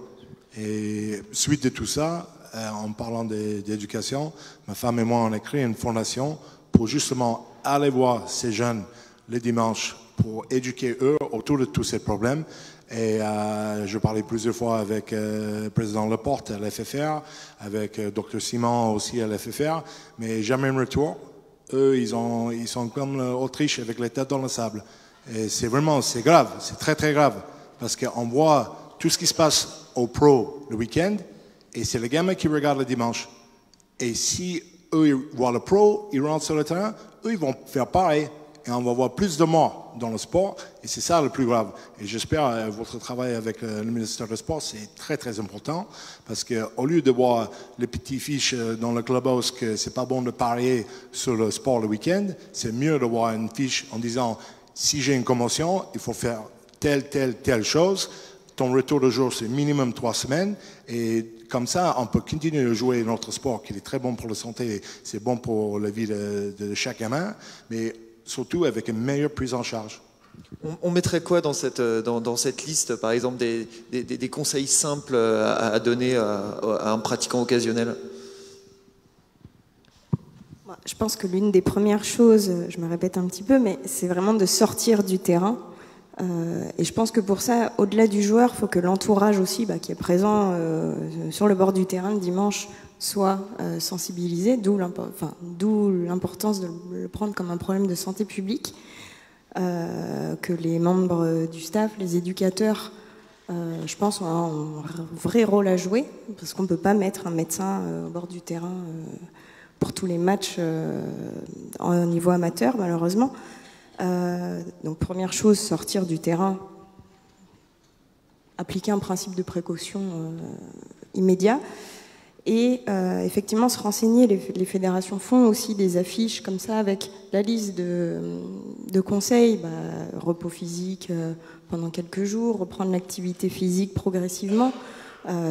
Et suite de tout ça, en parlant d'éducation, ma femme et moi, on a créé une fondation pour justement aller voir ces jeunes les dimanches pour éduquer eux autour de tous ces problèmes. Et je parlais plusieurs fois avec le président Leporte à l'FFR, avec Dr Simon aussi à l'FFR, mais jamais un retour. Eux, ils sont comme l'Autriche avec les têtes dans le sable. Et c'est grave, c'est très très grave, parce qu'on voit tout ce qui se passe au pro le week-end, et c'est les gamins qui regardent le dimanche. Et si eux ils voient le pro, ils rentrent sur le terrain, eux ils vont faire pareil. Et on va voir plus de morts dans le sport, et c'est ça le plus grave. Et j'espère votre travail avec le ministère du Sport, c'est très très important, parce qu'au lieu de voir les petits fiches dans le clubhouse que c'est pas bon de parier sur le sport le week-end, c'est mieux de voir une fiche en disant si j'ai une commotion, il faut faire telle chose. Ton retour de jour, c'est minimum 3 semaines, et comme ça, on peut continuer de jouer notre sport, qui est très bon pour la santé, c'est bon pour la vie de chaque gamin, mais surtout avec une meilleure prise en charge. On mettrait quoi dans cette liste, par exemple, des conseils simples à donner à un pratiquant occasionnel? Je pense que l'une des premières choses, je me répète un petit peu, mais c'est vraiment de sortir du terrain. Et je pense que pour ça, au-delà du joueur, il faut que l'entourage aussi, qui est présent sur le bord du terrain le dimanche, soit sensibilisé, d'où l'importance de le prendre comme un problème de santé publique, que les membres du staff, les éducateurs, je pense, ont un vrai rôle à jouer, parce qu'on ne peut pas mettre un médecin au bord du terrain pour tous les matchs au niveau amateur, malheureusement. Donc première chose, sortir du terrain, appliquer un principe de précaution immédiat. Et effectivement, se renseigner, les fédérations font aussi des affiches comme ça avec la liste de conseils, repos physique pendant quelques jours, reprendre l'activité physique progressivement,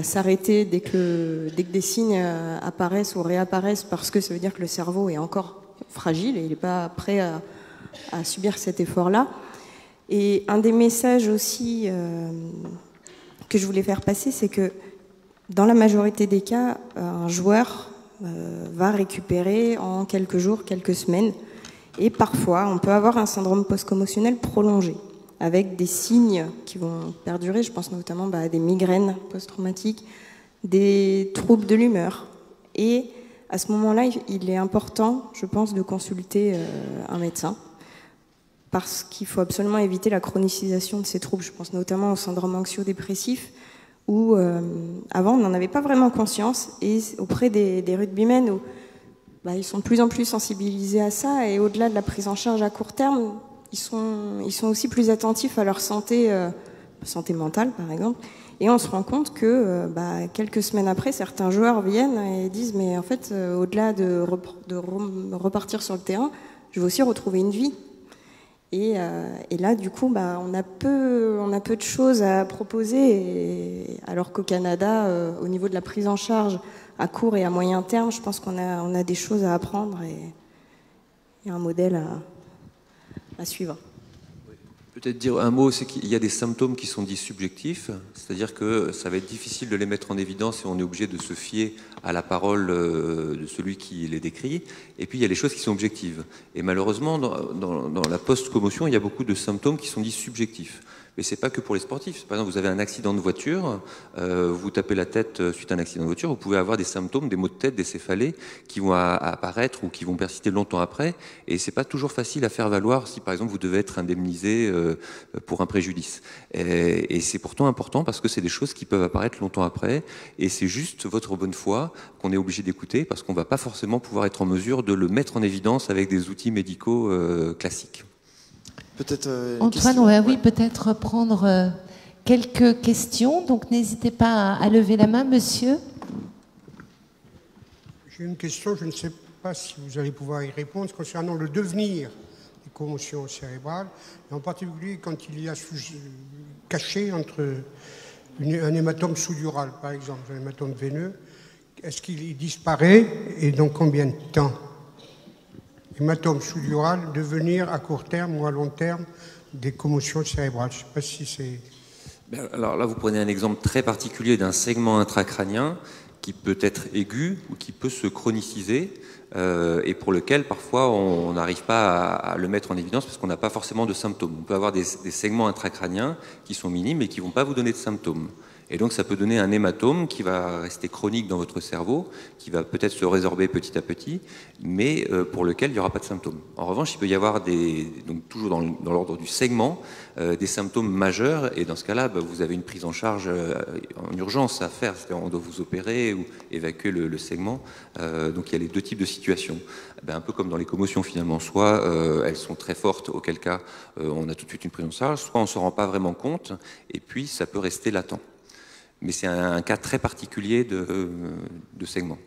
s'arrêter dès que des signes apparaissent ou réapparaissent, parce que ça veut dire que le cerveau est encore fragile et il n'est pas prêt à subir cet effort-là. Et un des messages aussi que je voulais faire passer, c'est que dans la majorité des cas, un joueur va récupérer en quelques jours, quelques semaines. Et parfois, on peut avoir un syndrome post-commotionnel prolongé, avec des signes qui vont perdurer. Je pense notamment à des migraines post-traumatiques, des troubles de l'humeur. Et à ce moment-là, il est important, je pense, de consulter un médecin, parce qu'il faut absolument éviter la chronicisation de ces troubles. Je pense notamment au syndrome anxio-dépressif, où avant on n'en avait pas vraiment conscience, et auprès des rugbymen où ils sont de plus en plus sensibilisés à ça, et au-delà de la prise en charge à court terme, ils sont aussi plus attentifs à leur santé mentale par exemple, et on se rend compte que quelques semaines après, certains joueurs viennent et disent mais en fait au-delà de repartir sur le terrain, je veux aussi retrouver une vie. Et là, du coup, on a peu de choses à proposer, alors qu'au Canada, au niveau de la prise en charge à court et à moyen terme, je pense qu'on a des choses à apprendre et un modèle à suivre. Peut-être dire un mot, c'est qu'il y a des symptômes qui sont dits subjectifs, c'est-à-dire que ça va être difficile de les mettre en évidence et on est obligé de se fier à la parole de celui qui les décrit. Et puis il y a les choses qui sont objectives. Et malheureusement, dans la post-commotion, il y a beaucoup de symptômes qui sont dits subjectifs. Mais c'est pas que pour les sportifs. Par exemple, vous avez un accident de voiture, vous tapez la tête suite à un accident de voiture, vous pouvez avoir des symptômes, des maux de tête, des céphalées qui vont apparaître ou qui vont persister longtemps après. Et c'est pas toujours facile à faire valoir si, par exemple, vous devez être indemnisé pour un préjudice. Et c'est pourtant important parce que c'est des choses qui peuvent apparaître longtemps après. Et c'est juste votre bonne foi qu'on est obligé d'écouter parce qu'on va pas forcément pouvoir être en mesure de le mettre en évidence avec des outils médicaux classiques. Peut-être Antoine, oui, peut-être prendre quelques questions. Donc n'hésitez pas à lever la main, monsieur. J'ai une question, je ne sais pas si vous allez pouvoir y répondre, concernant le devenir des commotions cérébrales, et en particulier quand il y a caché entre un hématome sous-dural, par exemple, un hématome veineux. Est-ce qu'il disparaît et dans combien de temps? Hématome sous-dural, devenir à court terme ou à long terme des commotions cérébrales. Je ne sais pas si c'est... Alors là, vous prenez un exemple très particulier d'un segment intracrânien qui peut être aigu ou qui peut se chroniciser et pour lequel parfois on n'arrive pas à le mettre en évidence parce qu'on n'a pas forcément de symptômes. On peut avoir des segments intracrâniens qui sont minimes et qui ne vont pas vous donner de symptômes. Et donc ça peut donner un hématome qui va rester chronique dans votre cerveau, qui va peut-être se résorber petit à petit, mais pour lequel il n'y aura pas de symptômes. En revanche, il peut y avoir donc toujours dans l'ordre du segment, des symptômes majeurs, et dans ce cas-là, vous avez une prise en charge en urgence à faire, c'est-à-dire on doit vous opérer ou évacuer le segment. Donc il y a les deux types de situations. Un peu comme dans les commotions finalement, soit elles sont très fortes, auquel cas on a tout de suite une prise en charge, soit on ne s'en rend pas vraiment compte, et puis ça peut rester latent. Mais c'est un cas très particulier de segment.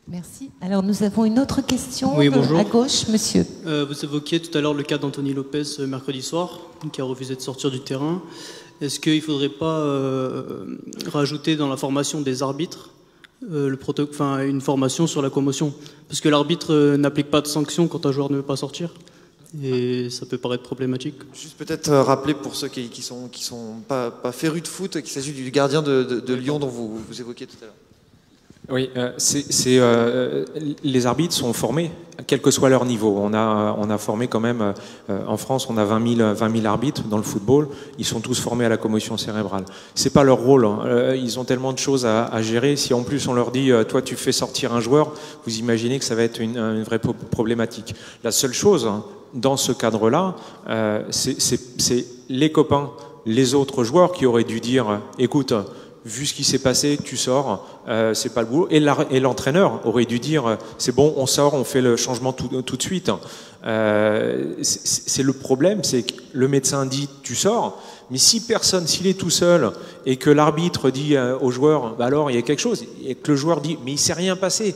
Merci. Alors nous avons une autre question à gauche, monsieur. Vous évoquiez tout à l'heure le cas d'Anthony Lopez mercredi soir, qui a refusé de sortir du terrain. Est-ce qu'il ne faudrait pas rajouter dans la formation des arbitres une formation sur la commotion? Parce que l'arbitre n'applique pas de sanctions quand un joueur ne veut pas sortir. Et ça peut paraître problématique. Juste peut-être rappeler pour ceux qui sont pas férus de foot qu'il s'agit du gardien de Lyon dont vous évoquiez tout à l'heure. Oui, les arbitres sont formés, quel que soit leur niveau. On a formé quand même, en France, on a 20 000 arbitres dans le football. Ils sont tous formés à la commotion cérébrale. C'est pas leur rôle. Ils ont tellement de choses à gérer. Si en plus on leur dit, toi tu fais sortir un joueur, vous imaginez que ça va être une vraie problématique. La seule chose, dans ce cadre-là, c'est les copains, les autres joueurs qui auraient dû dire, écoute, vu ce qui s'est passé, tu sors, c'est pas le boulot. Et l'entraîneur aurait dû dire, c'est bon, on sort, on fait le changement tout de suite. C'est le problème, c'est que le médecin dit, tu sors, mais si personne, s'il est tout seul, et que l'arbitre dit au joueur, alors il y a quelque chose, et que le joueur dit, mais il s'est rien passé.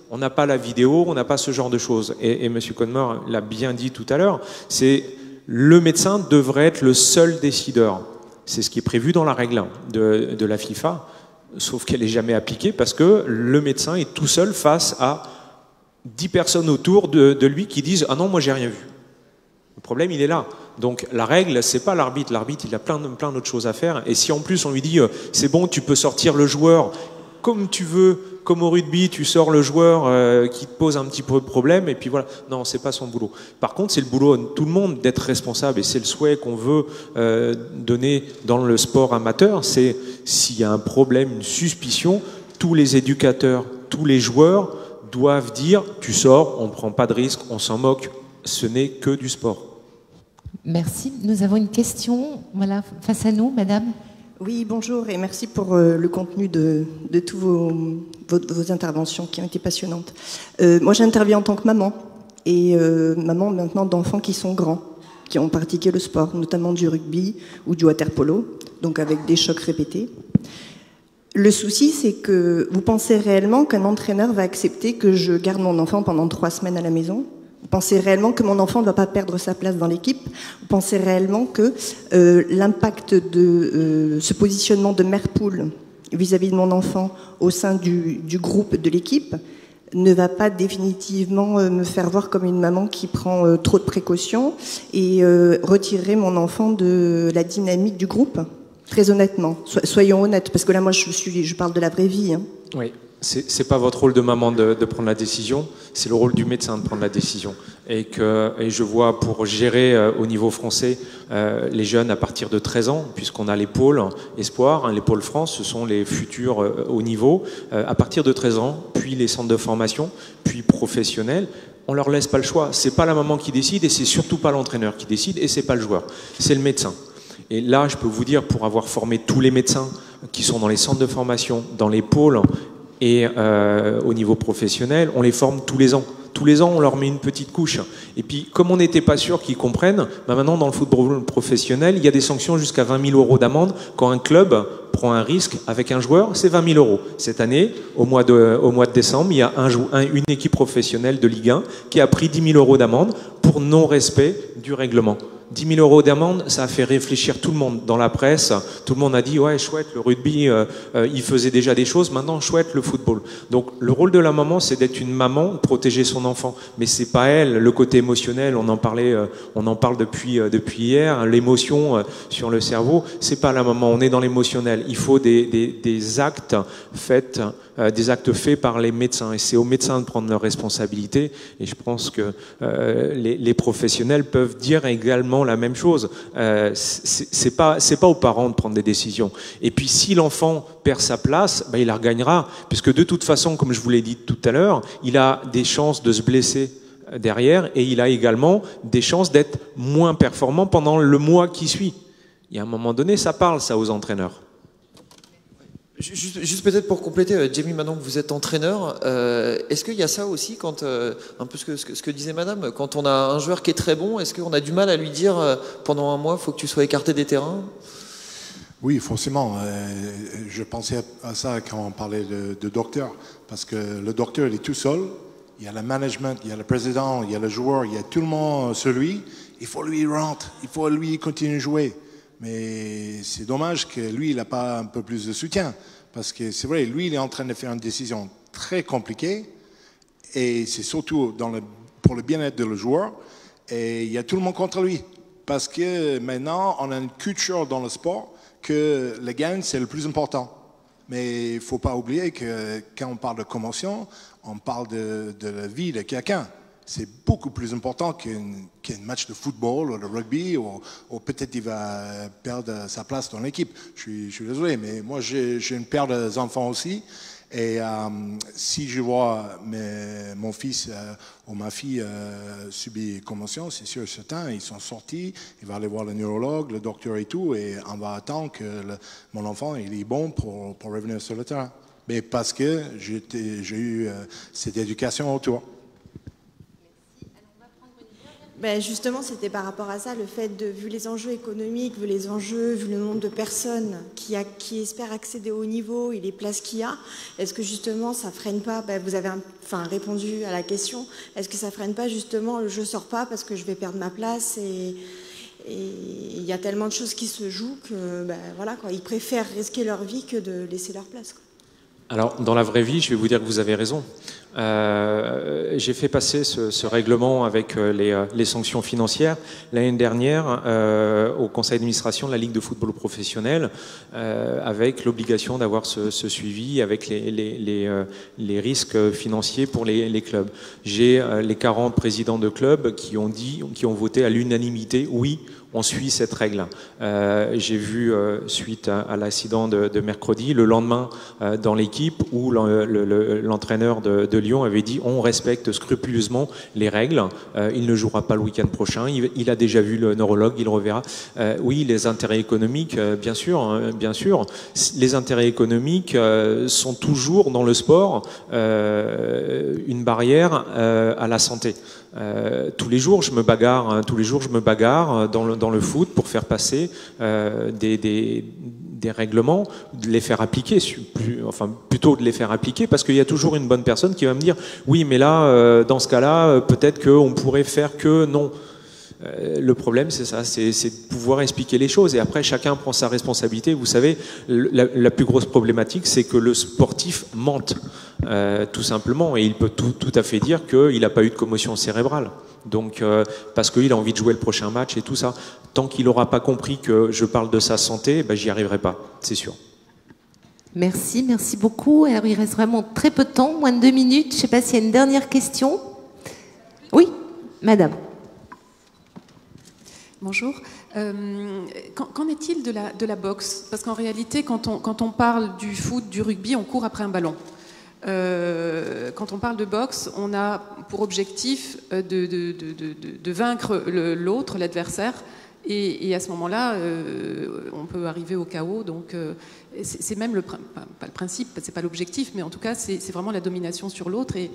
On n'a pas la vidéo, on n'a pas ce genre de choses. Et M. Connemore l'a bien dit tout à l'heure, c'est le médecin devrait être le seul décideur. C'est ce qui est prévu dans la règle de la FIFA, sauf qu'elle n'est jamais appliquée parce que le médecin est tout seul face à 10 personnes autour de lui qui disent « Ah non, moi j'ai rien vu ». Le problème, il est là. Donc la règle, c'est pas l'arbitre. L'arbitre, il a plein d'autres choses à faire. Et si en plus on lui dit « C'est bon, tu peux sortir le joueur comme tu veux », comme au rugby, tu sors le joueur qui te pose un petit peu de problème, et puis voilà. Non, c'est pas son boulot. Par contre, c'est le boulot de tout le monde d'être responsable, et c'est le souhait qu'on veut donner dans le sport amateur. C'est s'il y a un problème, une suspicion, tous les éducateurs, tous les joueurs doivent dire tu sors, on ne prend pas de risque, on s'en moque. Ce n'est que du sport. Merci. Nous avons une question, voilà, face à nous, madame. Oui, bonjour et merci pour le contenu de tous vos interventions qui ont été passionnantes. Moi, j'interviens en tant que maman et maman maintenant d'enfants qui sont grands, qui ont pratiqué le sport, notamment du rugby ou du water-polo, donc avec des chocs répétés. Le souci, c'est que vous pensez réellement qu'un entraîneur va accepter que je garde mon enfant pendant 3 semaines à la maison ? Vous pensez réellement que mon enfant ne va pas perdre sa place dans l'équipe? Vous pensez réellement que l'impact de ce positionnement de mère poule vis-à-vis de mon enfant au sein du groupe de l'équipe ne va pas définitivement me faire voir comme une maman qui prend trop de précautions et retirer mon enfant de la dynamique du groupe? Très honnêtement, soyons honnêtes, parce que là, moi, je parle de la vraie vie. Hein. Oui. C'est pas votre rôle de maman de prendre la décision, c'est le rôle du médecin de prendre la décision. Et je vois pour gérer au niveau français les jeunes à partir de 13 ans, puisqu'on a les pôles espoirs, les pôles France, ce sont les futurs haut niveau, à partir de 13 ans, puis les centres de formation, puis professionnels. On leur laisse pas le choix. C'est pas la maman qui décide et c'est surtout pas l'entraîneur qui décide et c'est pas le joueur, c'est le médecin. Et là, je peux vous dire, pour avoir formé tous les médecins qui sont dans les centres de formation, dans les pôles et au niveau professionnel, on les forme tous les ans. tous les ans, on leur met une petite couche. Et puis, comme on n'était pas sûr qu'ils comprennent, maintenant, dans le football professionnel, il y a des sanctions jusqu'à 20 000 € d'amende quand un club prend un risque avec un joueur, c'est 20 000 €. Cette année, au mois de décembre, il y a une équipe professionnelle de Ligue 1 qui a pris 10 000 € d'amende pour non-respect du règlement. 10 000 € d'amende, ça a fait réfléchir tout le monde. Dans la presse, tout le monde a dit « Ouais, chouette, le rugby, il faisait déjà des choses, maintenant, chouette, le football. » Donc, le rôle de la maman, c'est d'être une maman, protéger son enfant. Mais c'est pas elle, le côté émotionnel, on en parle depuis hier, l'émotion sur le cerveau, c'est pas la maman, on est dans l'émotionnel. Il faut des actes faits, par les médecins. Et c'est aux médecins de prendre leurs responsabilités. Et je pense que les professionnels peuvent dire également la même chose. C'est pas aux parents de prendre des décisions. Et puis si l'enfant perd sa place, il la regagnera, puisque de toute façon, comme je vous l'ai dit tout à l'heure, il a des chances de se blesser derrière et il a également des chances d'être moins performant pendant le mois qui suit. Il y a un moment donné, ça parle ça aux entraîneurs. Juste peut-être pour compléter, Jamie, maintenant que vous êtes entraîneur, est-ce qu'il y a ça aussi, quand un peu ce que disait Madame, quand on a un joueur qui est très bon, est-ce qu'on a du mal à lui dire pendant un mois, il faut que tu sois écarté des terrains? Oui, forcément. Je pensais à ça quand on parlait de docteur, parce que le docteur, il est tout seul. Il y a le management, il y a le président, il y a le joueur, il y a tout le monde sur lui. Il faut lui rentrer, il faut lui continuer de jouer. Mais c'est dommage que lui, il n'a pas un peu plus de soutien. Parce que c'est vrai, lui, il est en train de faire une décision très compliquée. Et c'est surtout pour le bien-être de le joueur. Et il y a tout le monde contre lui. Parce que maintenant, on a une culture dans le sport que le gain, c'est le plus important. Mais il ne faut pas oublier que quand on parle de commotion, on parle de la vie de quelqu'un. C'est beaucoup plus important qu'un match de football ou de rugby, ou peut-être il va perdre sa place dans l'équipe. Je suis désolé, mais moi j'ai une paire d'enfants aussi. Et si je vois mon fils ou ma fille subir commotion, c'est sûr et certain, ils sont sortis, il va aller voir le neurologue, le docteur et tout, et on va attendre que mon enfant il est bon pour revenir sur le terrain. Mais parce que j'ai eu cette éducation autour. Ben justement, c'était par rapport à ça, le fait vu les enjeux économiques, vu les enjeux, vu le nombre de personnes qui espèrent accéder au haut niveau et les places qu'il y a, est-ce que justement ça freine pas, vous avez répondu à la question, est-ce que ça freine pas justement je sors pas parce que je vais perdre ma place et il y a tellement de choses qui se jouent que voilà, quoi, ils préfèrent risquer leur vie que de laisser leur place, quoi. Alors, dans la vraie vie, je vais vous dire que vous avez raison. J'ai fait passer ce règlement avec les sanctions financières l'année dernière au conseil d'administration de la Ligue de football professionnel, avec l'obligation d'avoir ce suivi, avec les risques financiers pour les clubs. J'ai les 40 présidents de clubs qui ont voté à l'unanimité, oui, on suit cette règle. J'ai vu, suite à l'accident de mercredi, le lendemain dans l'équipe où l'entraîneur de Lyon avait dit on respecte scrupuleusement les règles, il ne jouera pas le week-end prochain, il a déjà vu le neurologue, il reverra. Oui, les intérêts économiques, bien sûr, les intérêts économiques sont toujours dans le sport une barrière à la santé. Tous les jours je me bagarre dans le foot pour faire passer des règlements, de les faire appliquer, plutôt de les faire appliquer, parce qu'il y a toujours une bonne personne qui va me dire oui, mais là, dans ce cas-là, peut-être qu'on pourrait faire que non. Le problème, c'est ça, c'est de pouvoir expliquer les choses. Et après, chacun prend sa responsabilité. Vous savez, la plus grosse problématique, c'est que le sportif mente, tout simplement. Et il peut tout à fait dire qu'il n'a pas eu de commotion cérébrale. Donc, parce qu'il a envie de jouer le prochain match et tout ça. Tant qu'il n'aura pas compris que je parle de sa santé, j'y arriverai pas, c'est sûr. Merci beaucoup. Alors, il reste vraiment très peu de temps, moins de 2 minutes. Je ne sais pas s'il y a une dernière question. Oui, madame. Bonjour. Qu'en est-il de la boxe? Parce qu'en réalité, quand on parle du foot, du rugby, on court après un ballon. Quand on parle de boxe, on a pour objectif de vaincre l'autre, l'adversaire, Et à ce moment-là, on peut arriver au chaos. Donc, c'est même pas le principe, c'est pas l'objectif, mais en tout cas, c'est vraiment la domination sur l'autre. Et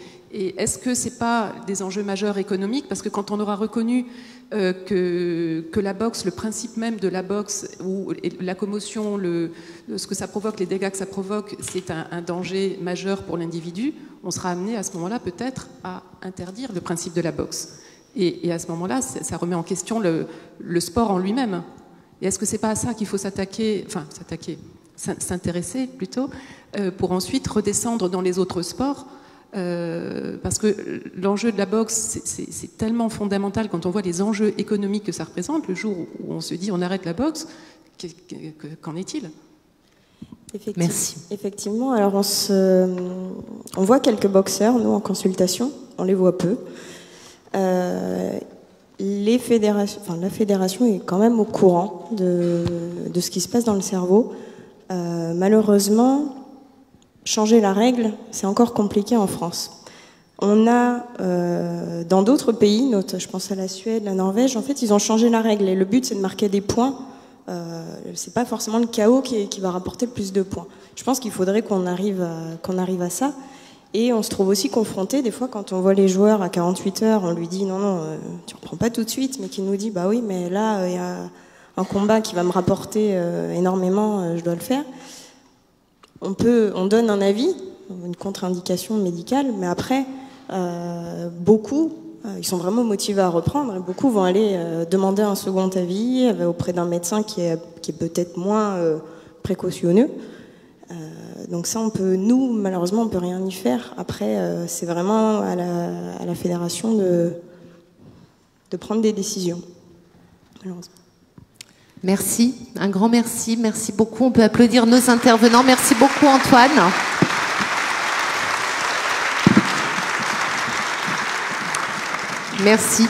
est-ce que c'est pas des enjeux majeurs économiques? Parce que quand on aura reconnu que la boxe, le principe même de la boxe, ou la commotion, ce que ça provoque, les dégâts que ça provoque, c'est un danger majeur pour l'individu, on sera amené à ce moment-là peut-être à interdire le principe de la boxe. Et à ce moment-là, ça remet en question le sport en lui-même. Et est-ce que c'est pas à ça qu'il faut s'intéresser plutôt, pour ensuite redescendre dans les autres sports, parce que l'enjeu de la boxe, c'est tellement fondamental quand on voit les enjeux économiques que ça représente. Le jour où on se dit on arrête la boxe, qu'en est-il? Merci. Effectivement, alors on voit quelques boxeurs, nous, en consultation, on les voit peu. La fédération est quand même au courant de ce qui se passe dans le cerveau. Malheureusement, changer la règle, c'est encore compliqué en France. On a, dans d'autres pays, je pense à la Suède, la Norvège, en fait, ils ont changé la règle. Et le but, c'est de marquer des points. C'est pas forcément le KO qui va rapporter le plus de points. Je pense qu'il faudrait qu'on arrive à ça. Et on se trouve aussi confronté, des fois, quand on voit les joueurs à 48 heures, on lui dit non, tu reprends pas tout de suite, mais qui nous dit bah oui, mais là, il y a un combat qui va me rapporter énormément, je dois le faire. On donne un avis, une contre-indication médicale, mais après, beaucoup, ils sont vraiment motivés à reprendre, et beaucoup vont aller demander un second avis auprès d'un médecin qui est peut-être moins précautionneux. Donc ça, nous, malheureusement, on peut rien y faire. Après, c'est vraiment à la fédération de prendre des décisions, malheureusement. Merci, un grand merci, merci beaucoup. On peut applaudir nos intervenants. Merci beaucoup, Antoine. Merci.